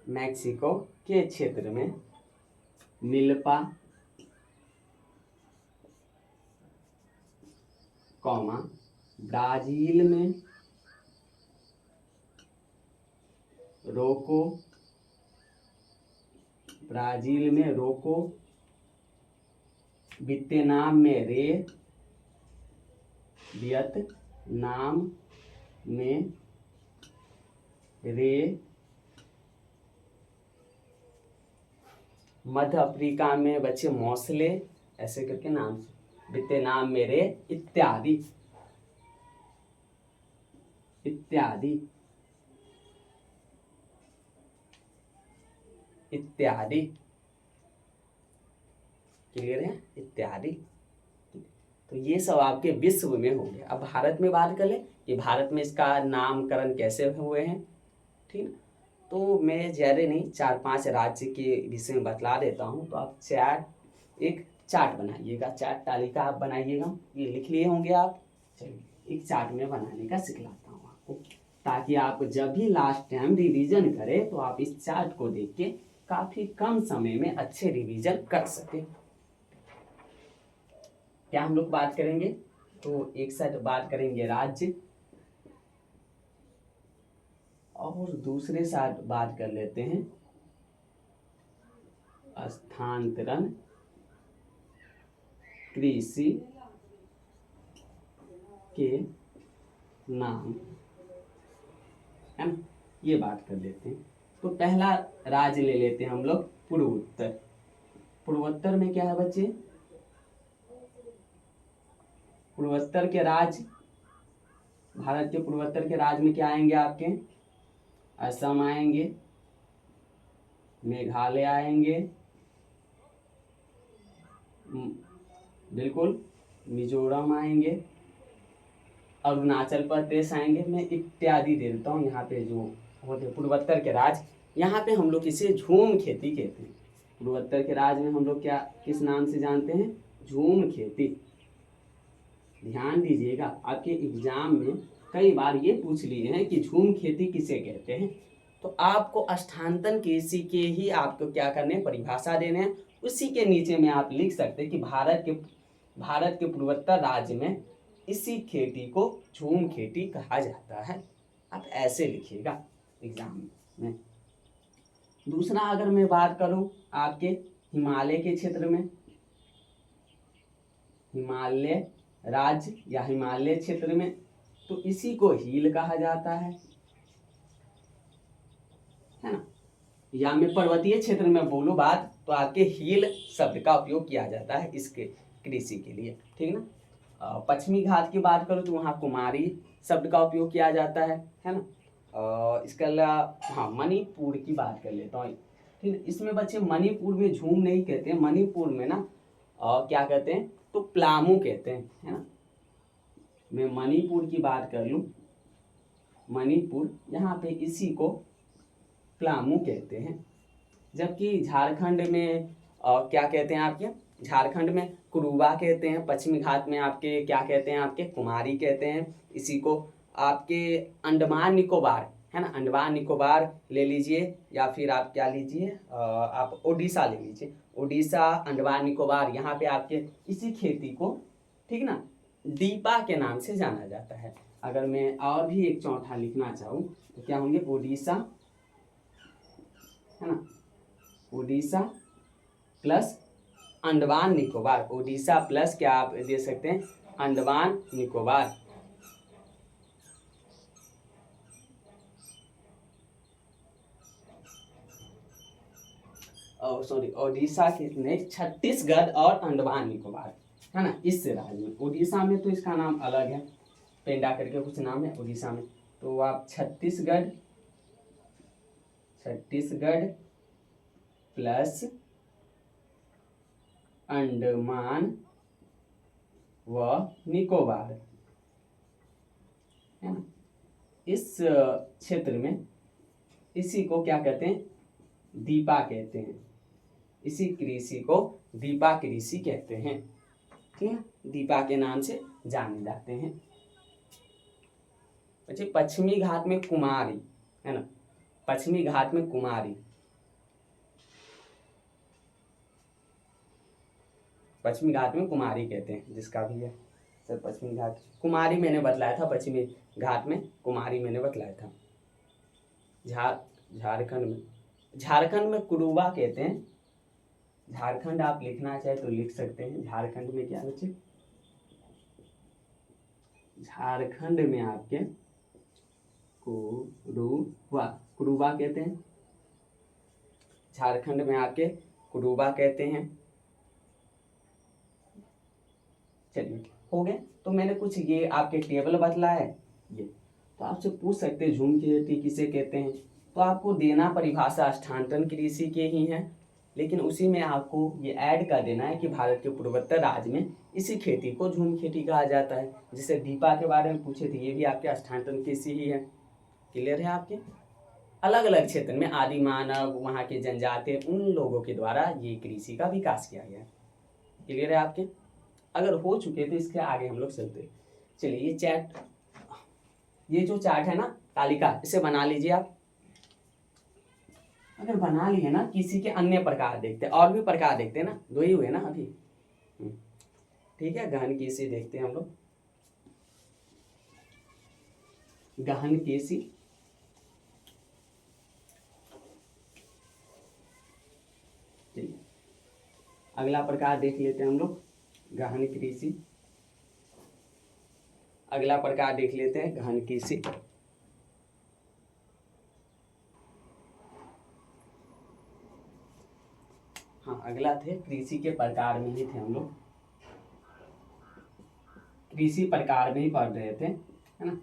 मैक्सिको के क्षेत्र में मिल्पा, ब्राजील में रोको, वियतनाम में रे, मध्य अफ्रीका में बच्चे मौसले, ऐसे करके नाम, वियतनाम में रे, इत्यादि इत्यादि इत्यादि। क्लियर है, इत्यादि। तो ये सब आपके विश्व में हो गया। अब भारत में बात कर ले कि भारत में इसका नामकरण कैसे हुए हैं, ठीक। तो मैं ज़्यादा नहीं, 4-5 राज्य के विषय में बतला देता हूँ। तो आप एक चार्ट बनाइएगा, चार्ट तालिका आप बनाइएगा, ये लिख लिए होंगे आप। चलिए एक चार्ट में बनाने का सिखलाता हूँ आपको। ताकि आप जब भी लास्ट टाइम रिवीजन करें तो आप इस चार्ट को देख के काफी कम समय में अच्छे रिवीजन कर सके। क्या हम लोग बात करेंगे? तो एक साइड बात करेंगे राज्य और दूसरे साइड बात कर लेते हैं स्थानांतरण कृषि के नाम, है ना, ये बात कर लेते हैं। तो पहला राज्य ले लेते हैं हम लोग पूर्वोत्तर। पूर्वोत्तर में क्या है बच्चे? पूर्वोत्तर के राज्य, भारत के पूर्वोत्तर के राज्य में क्या आएंगे आपके? असम आएंगे, मेघालय आएंगे, बिल्कुल मिजोरम आएंगे, अरुणाचल प्रदेश आएंगे। मैं इत्यादि दे देता हूँ यहाँ पे जो होते पूर्वोत्तर के राज्य। यहाँ पे हम लोग इसे झूम खेती कहते हैं। पूर्वोत्तर के राज्य में हम लोग क्या किस नाम से जानते हैं? झूम खेती। ध्यान दीजिएगा, आपके एग्जाम में कई बार ये पूछ लिए हैं कि झूम खेती किसे कहते हैं, तो आपको स्थानांतरण कृषि के ही आपको क्या करने, परिभाषा देने हैं। उसी के नीचे में आप लिख सकते हैं कि भारत के पूर्वोत्तर राज्य में इसी खेती को झूम खेती कहा जाता है। आप ऐसे लिखिएगा एग्जाम में। दूसरा अगर मैं बात करूं आपके हिमालय के क्षेत्र में, हिमालय राज्य या हिमालय क्षेत्र में, तो इसी को हील कहा जाता है ना। या मैं पर्वतीय क्षेत्र में बोलूं बात तो आपके हील शब्द का उपयोग किया जाता है इसके कृषि के लिए, ठीक ना। पश्चिमी घाट की बात करूं तो वहाँ कुमारी शब्द का उपयोग किया जाता है ना। इसके अलावा हाँ, मणिपुर की बात कर लेता हूँ, ठीक। इसमें बच्चे मणिपुर में झूम नहीं कहते हैं, मणिपुर में ना क्या कहते हैं, तो प्लामू कहते हैं, है ना। मैं मणिपुर की बात कर लूँ, मणिपुर यहाँ पे इसी को प्लामू कहते हैं। जबकि झारखंड में क्या कहते हैं आपके, झारखंड में कुरुबा कहते हैं, पश्चिमी घाट में आपके क्या कहते हैं, आपके कुमारी कहते हैं। इसी को आपके अंडमान निकोबार, है ना, अंडमान निकोबार ले लीजिए, या फिर आप क्या लीजिए, आप ओडिशा ले लीजिए, ओडिशा, अंडमान निकोबार, यहाँ पे आपके इसी खेती को, ठीक ना, दीपा के नाम से जाना जाता है। अगर मैं और भी एक चौथा लिखना चाहूँ तो क्या होंगे, ओडिशा, है ना, ओडिशा प्लस अंडमान निकोबार, ओडिशा प्लस क्या आप दे सकते हैं, अंडमान निकोबार। सॉरी, ओडिशा कितने, छत्तीसगढ़ और अंडमान निकोबार, है ना, इस राज्य में। ओडिशा में तो इसका नाम अलग है, पेंडा करके कुछ नाम है ओडिशा में। तो आप छत्तीसगढ़ प्लस अंडमान व निकोबार, है ना, इस क्षेत्र में इसी को क्या कहते हैं, दीपा कहते हैं। इसी कृषि को दीपा कृषि कहते हैं, ठीक है, दीपा के नाम से जाने जाते हैं। अच्छा, पश्चिमी घाट में कुमारी, है ना, पश्चिमी घाट में कुमारी, पश्चिमी घाट में कुमारी कहते हैं, जिसका भी है सर। पश्चिमी घाट कुमारी मैंने बतलाया था, पश्चिमी घाट में कुमारी मैंने बतलाया था। झारखंड में कुरुबा कहते हैं। झारखंड आप लिखना चाहे तो लिख सकते हैं। झारखंड में क्या बच्चे, झारखंड में आपके कुरुबा कहते हैं। झारखंड में आपके कुरुबा कहते हैं। चलिए, हो गए। तो मैंने कुछ ये आपके टेबल बतला है, ये तो आपसे पूछ सकते हैं झूम खेती किसे कहते हैं, तो आपको देना परिभाषा स्थानांतरण कृषि के ही है, लेकिन उसी में आपको ये ऐड कर देना है कि भारत के पूर्वोत्तर राज्य में इसी खेती को झूम खेती कहा जाता है। जिसे दीपा के बारे में पूछे थे, ये भी आपके स्थानांतरण कृषि ही है। क्लियर है आपके? अलग अलग क्षेत्र में आदि मानव, वहाँ के जनजाति, उन लोगों के द्वारा ये कृषि का विकास किया गया। क्लियर है आपके? अगर हो चुके तो इसके आगे हम लोग चलते। चलिए, ये जो चार्ट है ना, तालिका, इसे बना लीजिए आप। अगर बना लिए ना, किसी के अन्य प्रकार देखते हैं, और भी प्रकार देखते हैं ना, दो ही हुए ना अभी। ठीक है, गहन केसी देखते हैं हम लोग। गहन केसी, चलिए अगला प्रकार देख लेते हैं हम लोग, गहन कृषि। अगला प्रकार देख लेते हैं गहन कृषि। हाँ, अगला थे कृषि के प्रकार में ही थे हम लोग, कृषि प्रकार में ही पढ़ रहे थे, है ना।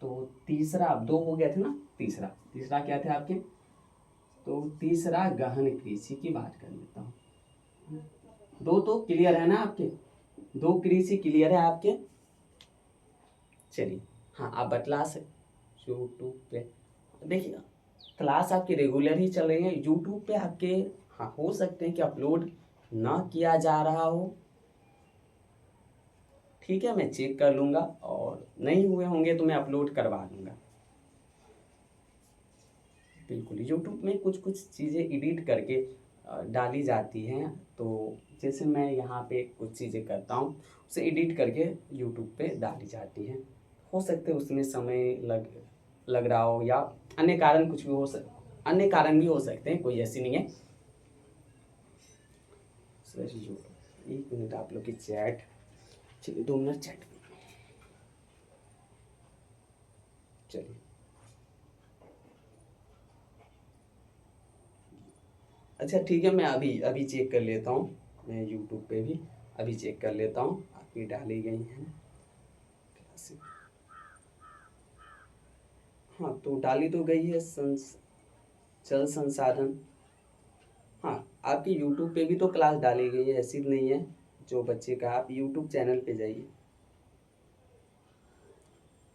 तो तीसरा, अब दो हो गए थे ना, तीसरा तीसरा क्या थे आपके, तो तीसरा गहन कृषि की बात कर लेता हूँ। दो तो क्लियर है ना आपके, दो कृषि क्लियर है आपके। चलिए, हाँ आप बतला सकते यूट्यूब पे, देखिए क्लास आपकी रेगुलर ही चल रही है यूट्यूब पे आपके। हाँ, हो सकते हैं कि अपलोड ना किया जा रहा हो, ठीक है, मैं चेक कर लूँगा, और नहीं हुए होंगे तो मैं अपलोड करवा दूँगा। बिल्कुल, यूट्यूब में कुछ कुछ चीज़ें एडिट करके डाली जाती हैं, तो जैसे मैं यहाँ पे कुछ चीज़ें करता हूँ, उसे एडिट करके यूट्यूब पे डाली जाती हैं। हो सकते हैं उसमें समय लग रहा हो, या अन्य कारण कुछ भी अन्य कारण भी हो सकते हैं, कोई ऐसी नहीं है। एक मिनट, आप लोग की चैट, चलिए 2 मिनट चैट, चलिए अच्छा ठीक है, मैं अभी अभी चेक कर लेता हूँ, मैं यूट्यूब पे भी अभी चेक कर लेता हूँ, आपकी डाली गई हैं क्लासेस। हाँ, तो डाली तो गई है चल संसाधन। हाँ, आपकी यूट्यूब पे भी तो क्लास डाली गई है, ऐसी नहीं है जो बच्चे का। आप यूट्यूब चैनल पे जाइए,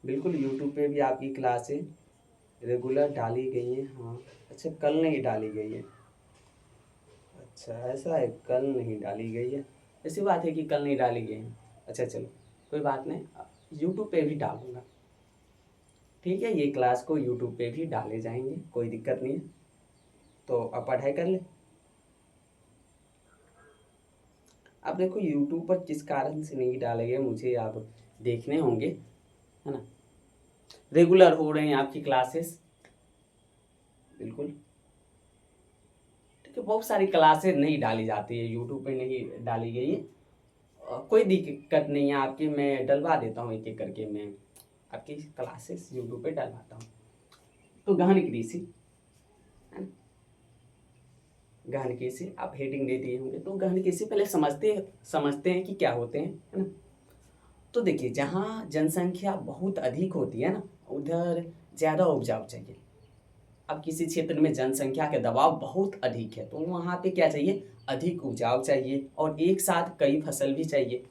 बिल्कुल यूट्यूब पे भी आपकी क्लासें रेगुलर डाली गई हैं। हाँ, अच्छा कल नहीं डाली गई है, अच्छा ऐसा है, कल नहीं डाली गई है, ऐसी बात है कि कल नहीं डाली गई है। अच्छा चलो, कोई बात नहीं, यूट्यूब पे भी डालूंगा, ठीक है, ये क्लास को यूट्यूब पे भी डाले जाएंगे, कोई दिक्कत नहीं है। तो अब पढ़ाई कर ले। अब देखो यूट्यूब पर किस कारण से नहीं डाले गए, मुझे आप देखने होंगे, है ना। रेगुलर हो रहे हैं आपकी क्लासेस, बिल्कुल ठीक है। बहुत सारी क्लासेस नहीं डाली जाती है यूट्यूब पे, नहीं डाली गई है, कोई दिक्कत नहीं है आपकी, मैं डलवा देता हूँ एक एक करके, मैं आपकी क्लासेस यूट्यूब पे डलवाता हूँ। तो गहन कृषि, है ना, गहन कृषि आप हेडिंग दे दिए होंगे, तो गहन कृषि पहले समझते हैं कि क्या होते हैं, है ना। तो देखिए, जहाँ जनसंख्या बहुत अधिक होती है ना, उधर ज़्यादा उपजाऊ चाहिए। अब किसी क्षेत्र में जनसंख्या का दबाव बहुत अधिक है, तो वहाँ पे क्या चाहिए, अधिक उपजाऊ चाहिए, और एक साथ कई फसल भी चाहिए,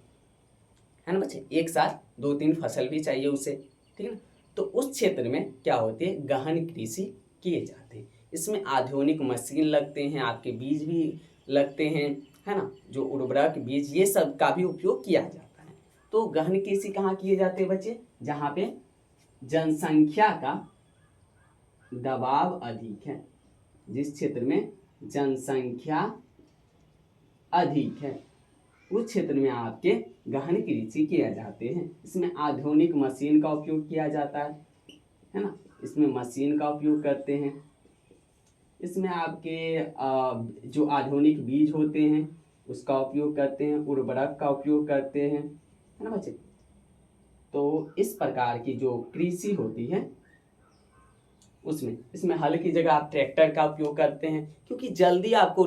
है ना बच्चे, एक साथ 2-3 फसल भी चाहिए उसे, ठीक है ना। तो उस क्षेत्र में क्या होती है, गहन कृषि किए जाते हैं। इसमें आधुनिक मशीन लगते हैं, आपके बीज भी लगते हैं, है ना, जो उर्वरक बीज ये सब का भी उपयोग किया जाता है। तो गहन कृषि कहाँ किए जाते हैं बच्चे, जहाँ पे जनसंख्या का दबाव अधिक है, जिस क्षेत्र में जनसंख्या अधिक है उस क्षेत्र में आपके गहन कृषि किए जाते हैं। इसमें आधुनिक मशीन का उपयोग किया जाता है ना, इसमें मशीन का उपयोग करते हैं। इसमें आपके जो आधुनिक बीज होते हैं उसका उपयोग करते हैं, उर्वरक का उपयोग करते हैं, है ना बच्चे। तो इस प्रकार की जो कृषि होती है उसमें, इसमें हल की जगह आप ट्रैक्टर का उपयोग करते हैं, क्योंकि जल्दी आपको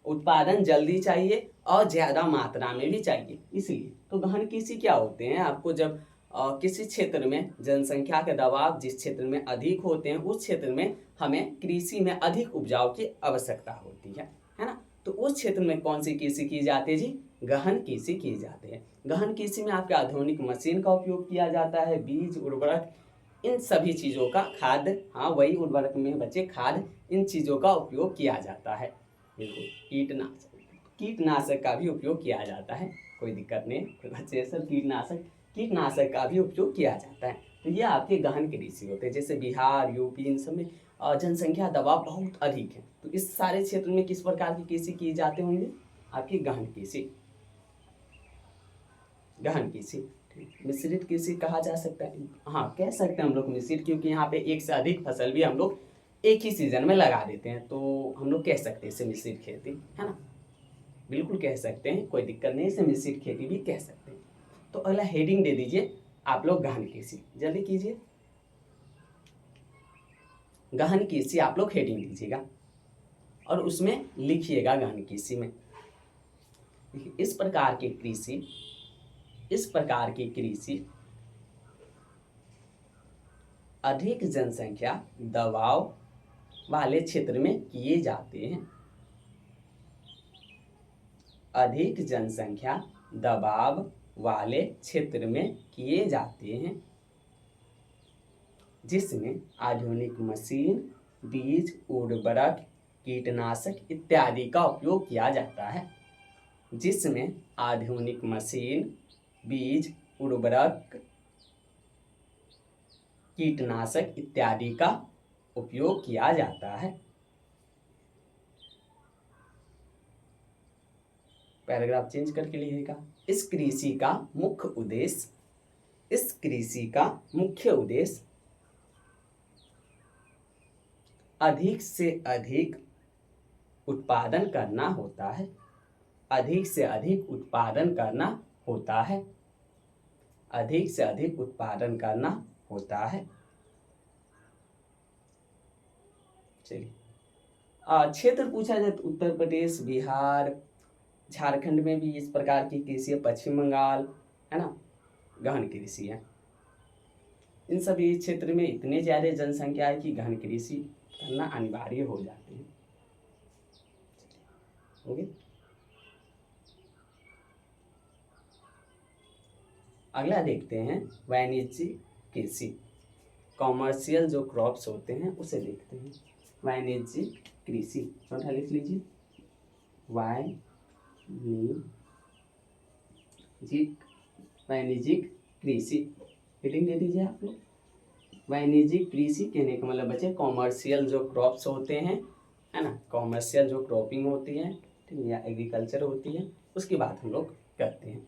उत्पादन जल्दी चाहिए और ज़्यादा मात्रा में भी चाहिए, इसलिए। तो गहन कृषि क्या होते हैं, आपको जब किसी क्षेत्र में जनसंख्या के दबाव जिस क्षेत्र में अधिक होते हैं, उस क्षेत्र में हमें कृषि में अधिक उपजाऊ की आवश्यकता होती है ना। तो उस क्षेत्र में कौन सी कृषि की जाती है जी, गहन कृषि की जाती है। गहन कृषि में आपके आधुनिक मशीन का उपयोग किया जाता है, बीज उर्वरक इन सभी चीज़ों का, खाद, हाँ वही उर्वरक में बच्चे खाद, इन चीज़ों का उपयोग किया जाता है। बिल्कुल, कीटनाशक का भी उपयोग किया जाता है, कोई दिक्कत नहीं, बच्चे सर कीटनाशक का भी उपयोग किया जाता है। तो ये आपके गहन कृषि होते हैं। जैसे बिहार, यूपी, इन सब में जनसंख्या दबाव बहुत अधिक है, तो इस सारे क्षेत्र में किस प्रकार की कृषि की जाते होंगे? आपकी गहन कृषि। गहन कृषि मिश्रित कृषि कहा जा सकता है, हाँ कह सकते हैं हम लोग मिश्रित, क्योंकि यहाँ पे एक से अधिक फसल भी हम लोग एक ही सीजन में लगा देते हैं, तो हम लोग कह सकते हैं इसे मिश्रित खेती, है ना, बिल्कुल कह सकते हैं, कोई दिक्कत नहीं, इसे मिश्रित खेती भी कह सकते हैं। तो अगला हेडिंग दे दीजिए आप लोग गहन कृषि, जल्दी कीजिए, गहन कृषि आप लोग हेडिंग दीजिएगा और उसमें लिखिएगा गहन कृषि में इस प्रकार की कृषि, इस प्रकार की कृषि अधिक जनसंख्या दबाव वाले क्षेत्र में किए जाते हैं। अधिक जनसंख्या दबाव वाले क्षेत्र में किए जाते हैं, जिसमें आधुनिक मशीन, बीज, उर्वरक, कीटनाशक इत्यादि का उपयोग किया जाता है। जिसमें आधुनिक मशीन, बीज, उर्वरक, कीटनाशक इत्यादि का उपयोग किया जाता है। पैराग्राफ चेंज करके लिखिएगा। इस कृषि का मुख्य उद्देश्य, इस कृषि का मुख्य उद्देश्य अधिक से अधिक उत्पादन करना होता है। अधिक से अधिक उत्पादन करना होता है। अधिक से अधिक उत्पादन करना होता है। चलिए क्षेत्र पूछा जाए तो उत्तर प्रदेश, बिहार, झारखंड में भी इस प्रकार की कृषि है, पश्चिम बंगाल, है ना, गहन कृषि है। इन सभी क्षेत्र में इतने ज़्यादा जनसंख्या है कि गहन कृषि करना अनिवार्य हो जाती है। ओके, अगला देखते हैं वाणिज्यिक कृषि, कॉमर्शियल जो क्रॉप्स होते हैं उसे देखते हैं। वाणिज्यिक कृषि छोटा लिख लीजिए, वाणिज्यिक कृषि हेडिंग दे दीजिए आप लोग। वाणिज्यिक कृषि कहने का मतलब बच्चे कॉमर्शियल जो क्रॉप्स होते हैं, है ना, कॉमर्शियल जो क्रॉपिंग होती है, ठीक है, या एग्रीकल्चर होती है, उसकी बात हम लोग करते हैं।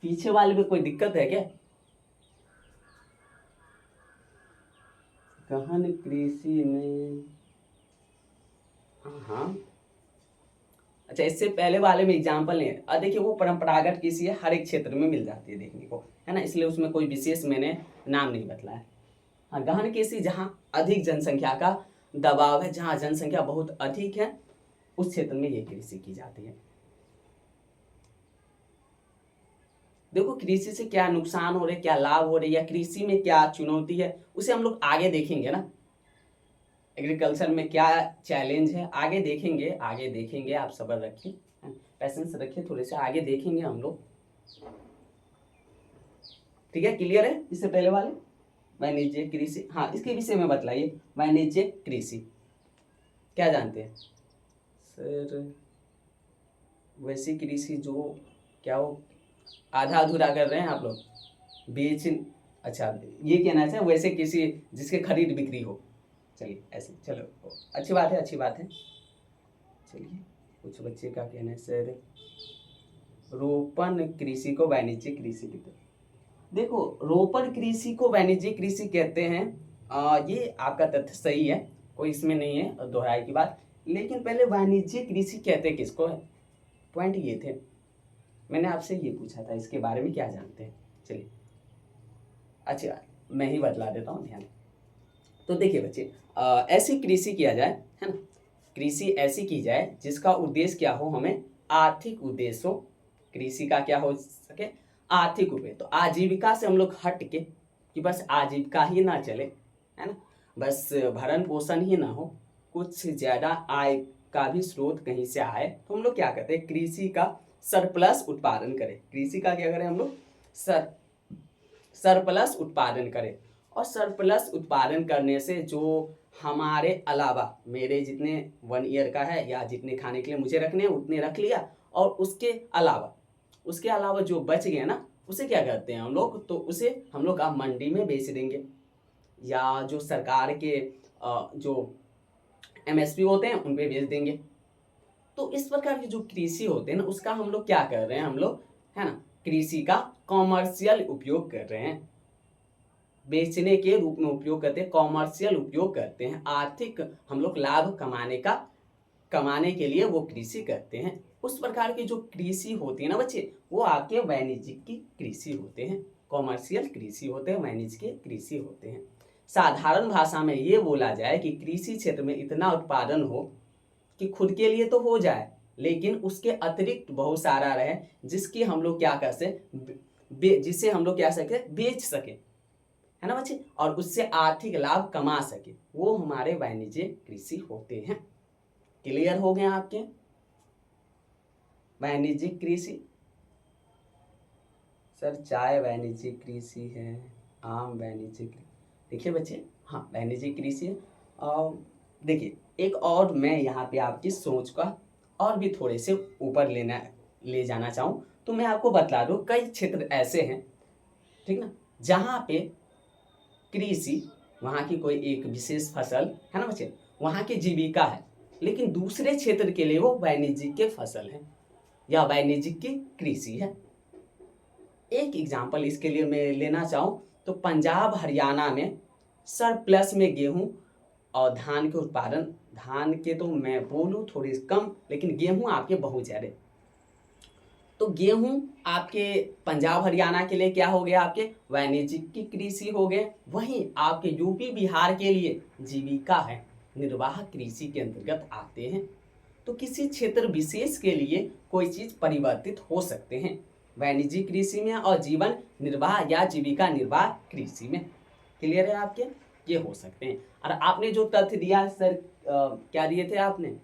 पीछे वाले में कोई दिक्कत है क्या? गहन कृषि में हाँ, अच्छा इससे पहले वाले में एग्जाम्पल नहीं है। देखिए वो परंपरागत कृषि है, हर एक क्षेत्र में मिल जाती है देखने को, है ना, इसलिए उसमें कोई विशेष मैंने नाम नहीं बतलाया है। हाँ, गहन कृषि जहाँ अधिक जनसंख्या का दबाव है, जहाँ जनसंख्या बहुत अधिक है, उस क्षेत्र में ये कृषि की जाती है। देखो कृषि से क्या नुकसान हो रहे, क्या लाभ हो रहे, या कृषि में क्या चुनौती है, उसे हम लोग आगे देखेंगे ना। एग्रीकल्चर में क्या चैलेंज है आगे देखेंगे, आगे देखेंगे, आप सब्र रखिए, पैसेंस रखिए, थोड़े से आगे देखेंगे हम लोग, ठीक है, क्लियर है? इससे पहले वाले वाणिज्यिक कृषि, हाँ इसके विषय में बतलाइए। वाणिज्यिक कृषि क्या जानते हैं सर? वैसी कृषि जो क्या हो आधा अधूरा कर रहे हैं आप लोग, बेच, अच्छा ये कहना चाहिए वैसे कृषि जिसके खरीद बिक्री हो। चलिए ऐसे, चलो अच्छी बात है, अच्छी बात है। चलिए कुछ बच्चे का कहना है सर रोपण कृषि को वाणिज्यिक कृषि कहते हैं। देखो रोपण कृषि को वाणिज्यिक कृषि कहते हैं, ये आपका तथ्य सही है, कोई इसमें नहीं है दोहराई की बात, लेकिन पहले वाणिज्यिक कृषि कहते किसको है, पॉइंट ये थे, मैंने आपसे ये पूछा था इसके बारे में क्या जानते हैं। चलिए अच्छा मैं ही बतला देता हूँ, ध्यान। तो देखिए बच्चे ऐसी कृषि किया जाए, है ना, कृषि ऐसी की जाए जिसका उद्देश्य क्या हो, हमें आर्थिक उद्देश्य हो, कृषि का क्या हो सके, आर्थिक उद्देश्य। तो आजीविका से हम लोग हट के कि बस आजीविका ही ना चले, है ना, बस भरण पोषण ही ना हो, कुछ ज़्यादा आय का भी स्रोत कहीं से आए, तो हम लोग क्या करते हैं, कृषि का सरप्लस उत्पादन करें। कृषि का क्या करें हम लोग, सरप्लस उत्पादन करें। और सरप्लस उत्पादन करने से जो हमारे अलावा, मेरे जितने 1 ईयर का है या जितने खाने के लिए मुझे रखने हैं उतने रख लिया, और उसके अलावा जो बच गए ना, उसे क्या करते हैं हम लोग, तो उसे हम लोग आप मंडी में बेच देंगे, या जो सरकार के जो एमएसपी होते हैं उन पे बेच देंगे। तो इस प्रकार के जो कृषि होते हैं ना, उसका हम लोग क्या कर रहे हैं, हम लोग है ना कृषि का कॉमर्शियल उपयोग कर रहे हैं, बेचने के रूप में उपयोग करते हैं, कॉमर्शियल उपयोग करते हैं, आर्थिक हम लोग लाभ कमाने के लिए वो कृषि करते हैं। उस प्रकार की जो कृषि होती है ना बच्चे, वो आपके वाणिज्यिक की कृषि होते हैं, कॉमर्शियल कृषि होते हैं, वाणिज्य के कृषि होते हैं। साधारण भाषा में ये बोला जाए कि कृषि क्षेत्र में इतना उत्पादन हो कि खुद के लिए तो हो जाए, लेकिन उसके अतिरिक्त बहुत सारा रहे, जिसकी हम लोग क्या कर सके, जिसे हम लोग क्या सके बेच सके, है ना बच्चे, और उससे आर्थिक लाभ कमा सके, वो हमारे वाणिज्यिक कृषि होते हैं। क्लियर हो गए आपके वाणिज्यिक कृषि? सर चाय वाणिज्यिक कृषि है, आम वाणिज्यिक, देखिए बच्चे हाँ वाणिज्यिक कृषि है। और देखिए एक और मैं यहाँ पे आपकी सोच का और भी थोड़े से ऊपर ले जाना चाहूँ, तो मैं आपको बता दूँ कई क्षेत्र ऐसे हैं, ठीक ना, जहाँ पे कृषि वहाँ की कोई एक विशेष फसल है ना बच्चे, वहाँ की जीविका है, लेकिन दूसरे क्षेत्र के लिए वो वाणिज्यिक के फसल है या वाणिज्यिक की कृषि है। एक एग्जाम्पल इसके लिए मैं लेना चाहूँ तो पंजाब हरियाणा में सरप्लस में गेहूं और धान के उत्पादन, धान के तो मैं बोलूँ थोड़ी कम, लेकिन गेहूं आपके बहुत ज़्यादा। तो गेहूं आपके पंजाब हरियाणा के लिए क्या हो गया, आपके वाणिज्यिक की कृषि हो गए। वहीं आपके यूपी बिहार के लिए जीविका है, निर्वाह कृषि के अंतर्गत आते हैं। तो किसी क्षेत्र विशेष के लिए कोई चीज परिवर्तित हो सकते हैं वाणिज्यिक कृषि में और जीवन निर्वाह या जीविका निर्वाह कृषि में। क्लियर है आपके, ये हो सकते हैं। और आपने जो तथ्य दिया सर, क्या दिए थे आपने,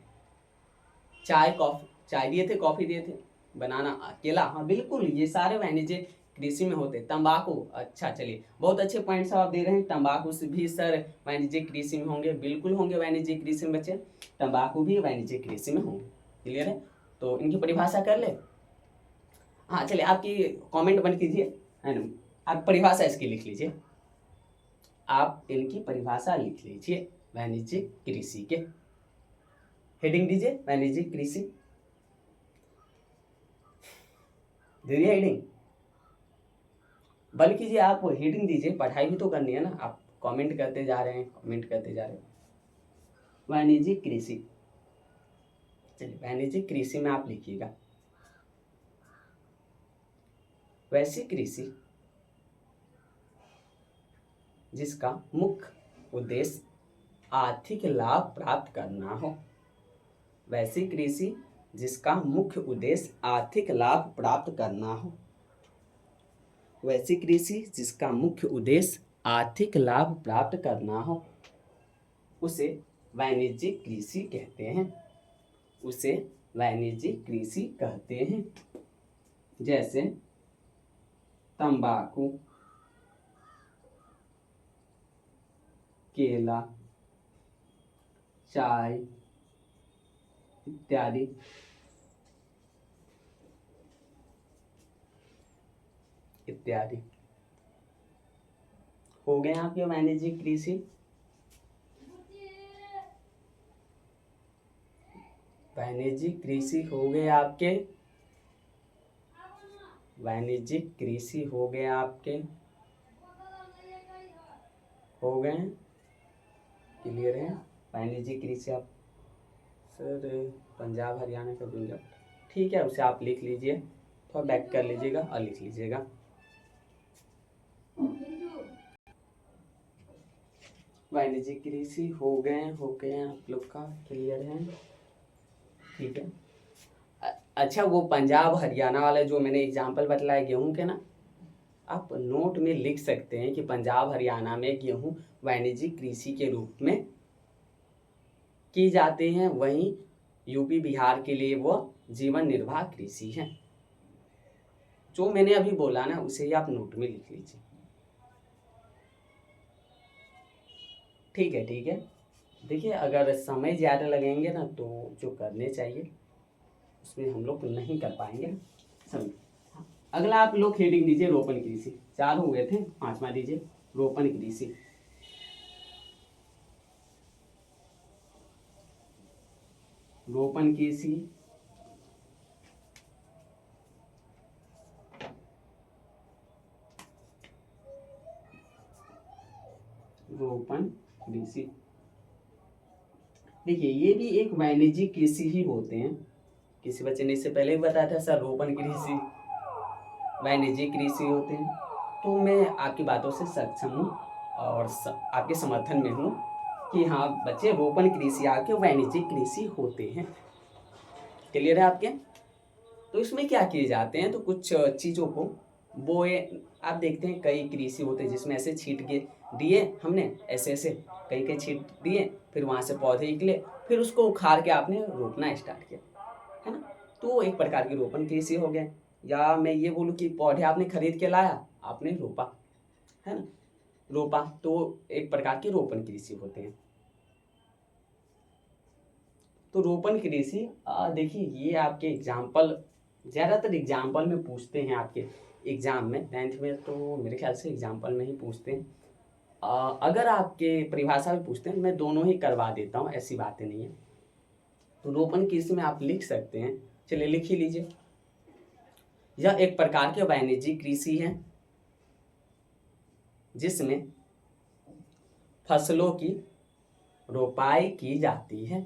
चाय दिए थे, कॉफी दिए थे, बनाना, केला, हाँ बिल्कुल ये सारे वाणिज्यिक कृषि में होते। तंबाकू, अच्छा चलिए बहुत अच्छे पॉइंट्स आप दे रहे हैं। तंबाकू से भी सर वाणिज्यिक कृषि में होंगे, बिल्कुल होंगे वाणिज्यिक कृषि में बच्चे, तंबाकू भी वाणिज्यिक कृषि में होंगे। क्लियर है, तो इनकी परिभाषा कर ले। हाँ चलिए आपकी कमेंट बंद कीजिए, है ना, आप परिभाषा इसकी लिख लीजिए, आप इनकी परिभाषा लिख लीजिए वाणिज्यिक कृषि के। हेडिंग दीजिए वाणिज्यिक कृषि, दीजिए हेडिंग, बल्कि आप हेडिंग दीजिए, पढ़ाई भी तो करनी है ना, आप कमेंट करते जा रहे हैं, कमेंट करते जा रहे हैं। वाणिज्यिक कृषि, चलिए वाणिज्यिक कृषि में आप लिखिएगा वैसी कृषि जिसका मुख्य उद्देश्य आर्थिक लाभ प्राप्त करना हो, वैसी कृषि जिसका मुख्य उद्देश्य आर्थिक लाभ प्राप्त करना हो, वैसी कृषि जिसका मुख्य उद्देश्य आर्थिक लाभ प्राप्त करना हो, उसे वाणिज्यिक कृषि कहते हैं, उसे वाणिज्यिक कृषि कहते हैं। जैसे तंबाकू, केला, चाय इत्यादि। इत्यादि हो गए आपके वाणिज्यिक कृषि। वाणिज्यिक कृषि हो गए आपके, वाणिज्यिक कृषि हो गए आपके, हो गए, क्लियर है। वाणिज्यिक कृषि आप सर पंजाब हरियाणा का दूंगा, ठीक है उसे आप लिख लीजिए, थोड़ा बैक कर लीजिएगा और लिख लीजिएगा। वाणिज्यिक कृषि हो गए आप लोग का, क्लियर है, ठीक है। अच्छा वो पंजाब हरियाणा वाले जो मैंने एग्जाम्पल बतलाया गेहूं के ना, आप नोट में लिख सकते हैं कि पंजाब हरियाणा में गेहूं वाणिज्यिक कृषि के रूप में की जाते हैं, वहीं यूपी बिहार के लिए वो जीवन निर्वाह कृषि है। जो मैंने अभी बोला ना उसे ही आप नोट में लिख लीजिए, ठीक है ठीक है। देखिए अगर समय ज़्यादा लगेंगे ना तो जो करने चाहिए उसमें हम लोग नहीं कर पाएंगे, समझ। अगला आप लोग हेडिंग दीजिए रोपण कृषि। 4 हो गए थे, 5वां दीजिए रोपण कृषि। रोपण कृषि रोपण कृषि। देखिए ये भी एक वाणिज्यिक कृषि ही होते हैं। किसी बच्चे ने इससे पहले भी बताया था सर रोपण कृषि वाणिज्यिक कृषि होते हैं। तो मैं आपकी बातों से सक्षम हूँ और आपके समर्थन में हूँ कि हाँ बच्चे रोपण कृषि आपके वाणिज्यिक कृषि होते हैं। क्लियर है आपके? तो इसमें क्या किए जाते हैं, तो कुछ चीज़ों को बोए, आप देखते हैं कई कृषि होते हैं जिसमें ऐसे छींट के दिए हमने, ऐसे ऐसे कई कई छींट दिए, फिर वहाँ से पौधे निकले, फिर उसको उखाड़ के आपने रोपना स्टार्ट किया, है ना। तो एक प्रकार की रोपण कृषि हो गया। या मैं ये बोलूँ कि पौधे आपने खरीद के लाया, आपने रोपा, है ना, रोपा, तो एक प्रकार की रोपण कृषि होते हैं। तो रोपण कृषि देखिए ये आपके एग्जाम्पल, ज़्यादातर एग्जाम्पल में पूछते हैं आपके एग्जाम में, 9th में तो मेरे ख्याल से एग्जाम्पल में ही पूछते हैं। अगर आपके परिभाषा में पूछते हैं, मैं दोनों ही करवा देता हूँ, ऐसी बातें नहीं है। तो रोपण कृषि में आप लिख सकते हैं, चलिए लिख ही लीजिए। यह एक प्रकार की वाणिज्यिक कृषि है जिसमें फसलों की रोपाई की जाती है,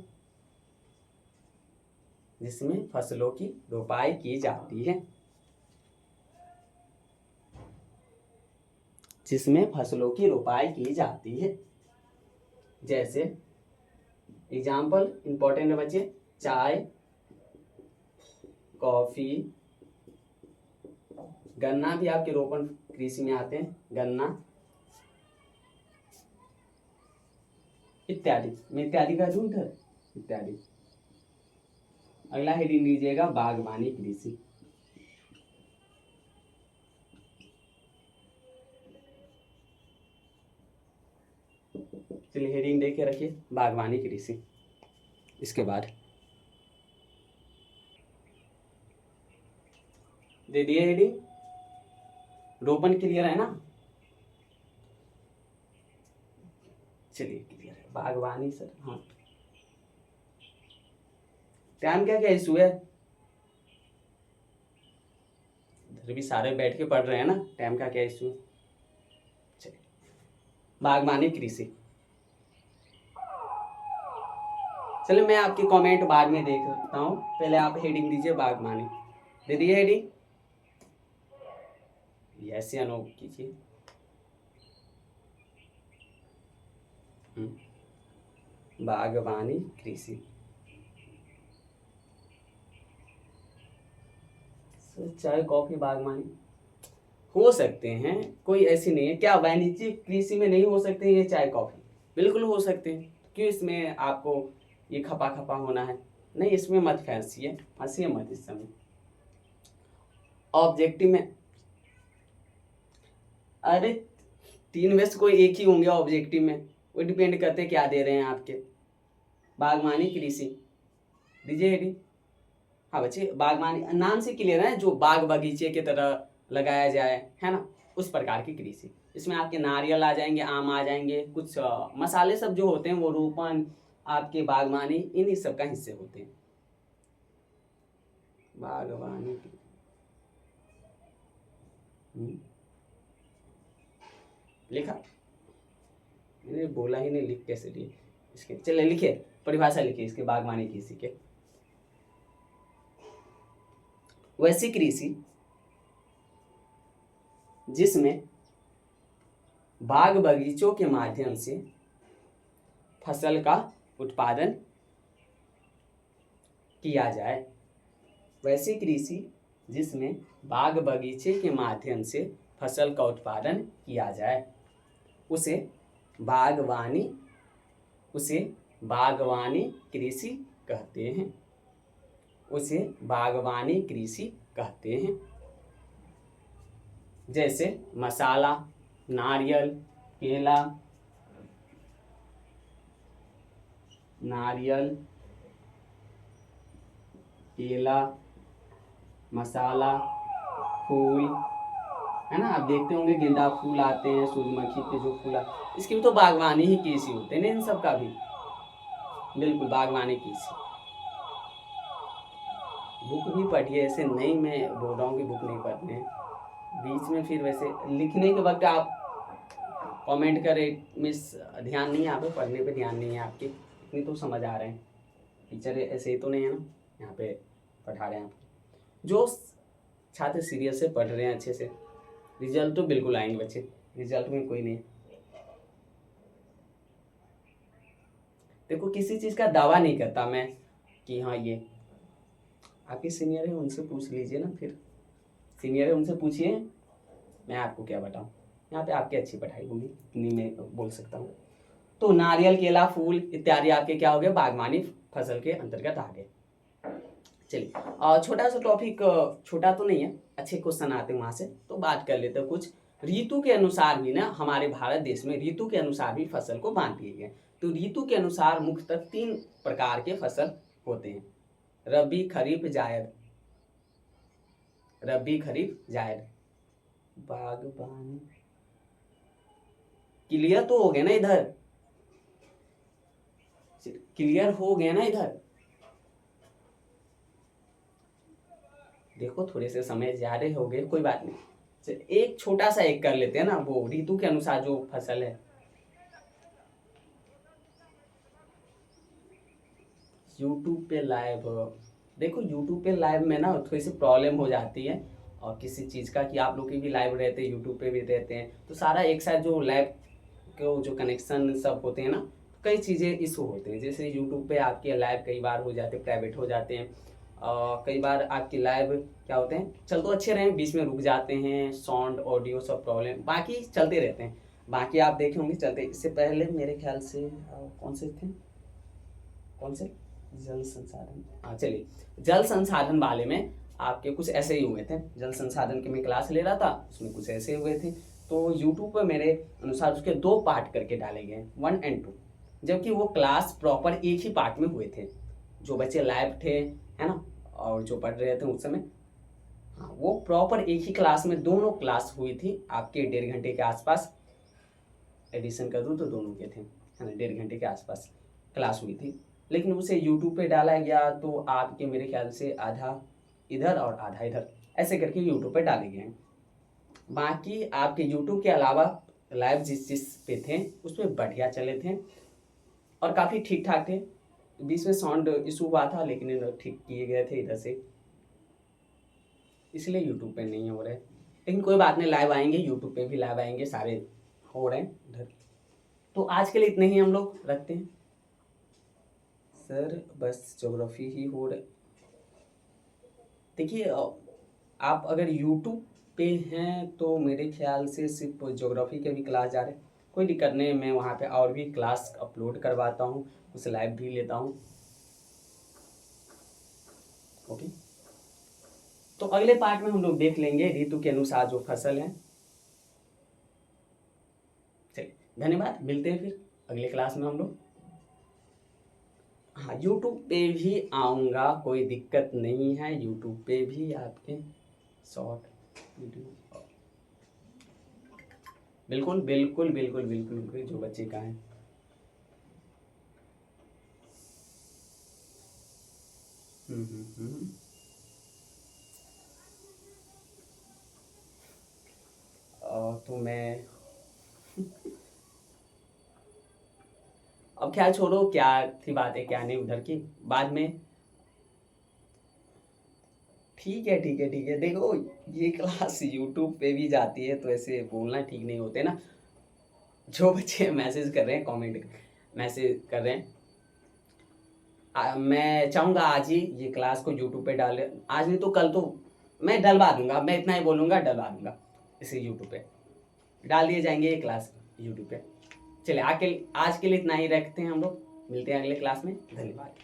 जिसमें फसलों की रोपाई की जाती है, जिसमें फसलों की रोपाई की जाती है। जैसे एग्जाम्पल इंपॉर्टेंट है बच्चे, चाय, कॉफी, गन्ना भी आपके रोपण कृषि में आते हैं, गन्ना इत्यादि। मैं इत्यादि का दूं इधर, इत्यादि। अगला हेडिंग लीजिएगा बागवानी कृषि। चलिए हेडिंग देख के रखिए बागवानी कृषि। इसके बाद दे दिए हेडिंग, रोपण क्लियर है ना? चलिए क्लियर है बागवानी सर। हाँ टाइम क्या क्या इशू है, इधर भी सारे बैठ के पढ़ रहे हैं ना, टाइम का क्या इशू है। चलिए बागवानी कृषि। चलिए मैं आपके कमेंट बाद में देख सकता हूँ, पहले आप हेडिंग दीजिए बागवानी। दे दिए हेडिंग, यस या नो कीजिए। बागवानी कृषि, चाय कॉफी बागवानी हो सकते हैं, कोई ऐसी नहीं है। क्या वाणिज्यिक कृषि में नहीं हो सकते ये चाय कॉफी? बिल्कुल हो सकते हैं। क्यों इसमें आपको ये खपा खपा होना है? नहीं, इसमें मत फंसिए, फंसिए मत इस समय। ऑब्जेक्टिव में अरे 3 में से कोई एक ही होंगे ऑब्जेक्टिव में, वो डिपेंड करते क्या दे रहे हैं आपके। बागवानी कृषि दीजिए हेडिंग। हाँ बच्चे बागवानी नाम से क्लियर है, जो बाग बगीचे की तरह लगाया जाए, है ना, उस प्रकार की कृषि। इसमें आपके नारियल आ जाएंगे, आम आ जाएंगे, कुछ मसाले सब जो होते हैं वो रोपण आपके बागवानी इन्हीं सब का हिस्से होते हैं। बागवानी लिखा, मैंने बोला ही नहीं, लिख कैसे लिए इसके। चलिए लिखिए परिभाषा, लिखिए इसके बागवानी कृषि के। वैसी कृषि जिसमें बाग बगीचों के माध्यम से फसल का उत्पादन किया जाए। वैसी कृषि जिसमें बाग बगीचे के माध्यम से फसल का उत्पादन किया जाए उसे बागवानी, उसे बागवानी कृषि कहते हैं, उसे बागवानी कृषि कहते हैं। जैसे मसाला, नारियल, केला, नारियल, केला, मसाला, फूल, है ना, आप देखते होंगे गेंदा फूल आते हैं, सूरजमुखी के जो फूल इसकी भी तो बागवानी ही की सी होते हैं ना, इन सब का भी बिल्कुल बागवानी की सी। बुक भी पढ़िए, ऐसे नहीं मैं बोल रहा हूँ कि बुक नहीं पढ़ने, बीच में फिर वैसे लिखने के वक्त आप कमेंट करें, मिस ध्यान नहीं है आप पढ़ने पे, ध्यान नहीं है आपके, इतनी तो समझ आ रहे हैं, टीचर ऐसे ही तो नहीं है ना यहाँ पे पढ़ा रहे हैं आपको। जो छात्र सीरियस से पढ़ रहे हैं अच्छे से, रिजल्ट तो बिल्कुल आएंगे बच्चे, रिजल्ट में कोई नहीं है। देखो किसी चीज़ का दावा नहीं करता मैं कि हाँ ये, आपके सीनियर है उनसे पूछ लीजिए ना, फिर सीनियर है उनसे पूछिए, मैं आपको क्या बताऊँ, यहाँ पे आपकी अच्छी पढ़ाई होगी, इतनी मैं बोल सकता हूँ। तो नारियल, केला, फूल इत्यादि आपके क्या हो गए, बागवानी फसल के अंतर्गत आ गए। चलिए छोटा सा टॉपिक, छोटा तो नहीं है, अच्छे क्वेश्चन आते हैं वहां से, तो बात कर लेते हैं कुछ। ऋतु के अनुसार भी ना हमारे भारत देश में ऋतु के अनुसार भी फसल को बांट दिए गए। तो ऋतु के अनुसार मुख्यतः 3 प्रकार के फसल होते हैं, रबी, खरीफ, जायद। रबी, खरीफ, जायद। बागवानी क्लियर तो हो गया ना इधर, क्लियर हो गया ना इधर, देखो थोड़े से समय ज्यादा हो गए, कोई बात नहीं, एक छोटा सा एक कर लेते हैं ना, वो ऋतु के अनुसार जो फसल है। यूट्यूब पे लाइव, देखो यूट्यूब पे लाइव में ना थोड़ी सी प्रॉब्लम हो जाती है, और किसी चीज़ का कि आप लोग की भी लाइव रहते हैं, यूट्यूब पे भी रहते हैं, तो सारा एक साथ जो लाइव के जो कनेक्शन सब होते हैं ना, कई चीज़ें इशू होते हैं। जैसे यूट्यूब पे आपके लाइव कई बार हो जाते हैं, प्राइवेट हो जाते हैं, कई बार आपकी लाइव क्या होते हैं, चल तो अच्छे रहे, बीच में रुक जाते हैं, साउंड ऑडियो सब प्रॉब्लम, बाकी चलते रहते हैं, बाकी आप देखे होंगे चलते। इससे पहले मेरे ख्याल से कौन से थे, कौन से, जल संसाधन, हाँ चलिए, जल संसाधन वाले में आपके कुछ ऐसे ही हुए थे, जल संसाधन की मैं क्लास ले रहा था, उसमें कुछ ऐसे हुए थे। तो यूट्यूब पर मेरे अनुसार उसके 2 पार्ट करके डाले गए, 1 और 2, जबकि वो क्लास प्रॉपर एक ही पार्ट में हुए थे, जो बच्चे लाइव थे, है ना, और जो पढ़ रहे थे उस समय, हाँ वो प्रॉपर एक ही क्लास में दोनों क्लास हुई थी, आपके 1.5 घंटे के आसपास, एडिशन कर दूँ तो दोनों के थे, है ना, 1.5 घंटे के आसपास क्लास हुई थी। लेकिन उसे यूट्यूब पे डाला गया तो आपके मेरे ख्याल से आधा इधर और आधा इधर, ऐसे करके यूट्यूब पे डाले गए हैं। बाकी आपके यूट्यूब के अलावा लाइव जिस पे थे उसमें बढ़िया चले थे और काफ़ी ठीक ठाक थे, बीच में साउंड इशू हुआ था लेकिन ठीक किए गए थे इधर से, इसलिए यूट्यूब पे नहीं हो रहे, लेकिन कोई बात नहीं, लाइव आएंगे, यूट्यूब पे भी लाइव आएंगे, सारे हो रहे हैं इधर। तो आज के लिए इतने ही हम लोग रखते हैं सर, बस ज्योग्राफी ही हो रहे। देखिए आप अगर यूट्यूब पे हैं तो मेरे ख्याल से सिर्फ ज्योग्राफी के भी क्लास जा रहे हैं, कोई दिक्कत नहीं, मैं वहाँ पे और भी क्लास अपलोड करवाता हूँ, उसे लाइव भी लेता हूँ। ओके, तो अगले पार्ट में हम लोग देख लेंगे ऋतु के अनुसार जो फसल है। चलिए धन्यवाद, मिलते हैं फिर अगले क्लास में हम लोग। हाँ यूट्यूब पे भी आऊँगा, कोई दिक्कत नहीं है, यूट्यूब पे भी आपके शॉर्ट वीडियो, बिल्कुल बिल्कुल बिल्कुल बिल्कुल बिल्कुल, जो बच्चे का है। हम्म। तो मैं अब क्या छोड़ो, क्या थी बातें क्या नहीं उधर की, बाद में, ठीक है ठीक है ठीक है। देखो ये क्लास यूट्यूब पे भी जाती है तो ऐसे बोलना ठीक नहीं होते ना, जो बच्चे मैसेज कर रहे हैं, कमेंट मैसेज कर रहे हैं, मैं चाहूँगा आज ही ये क्लास को यूट्यूब पे डाले, आज नहीं तो कल तो मैं डलवा दूंगा, मैं इतना ही बोलूँगा, डलवा दूंगा इसे यूट्यूब पे, डाल दिए जाएंगे ये क्लास यूट्यूब पे। चलिए आके आज के लिए इतना ही रखते हैं हम लोग, मिलते हैं अगले क्लास में, धन्यवाद।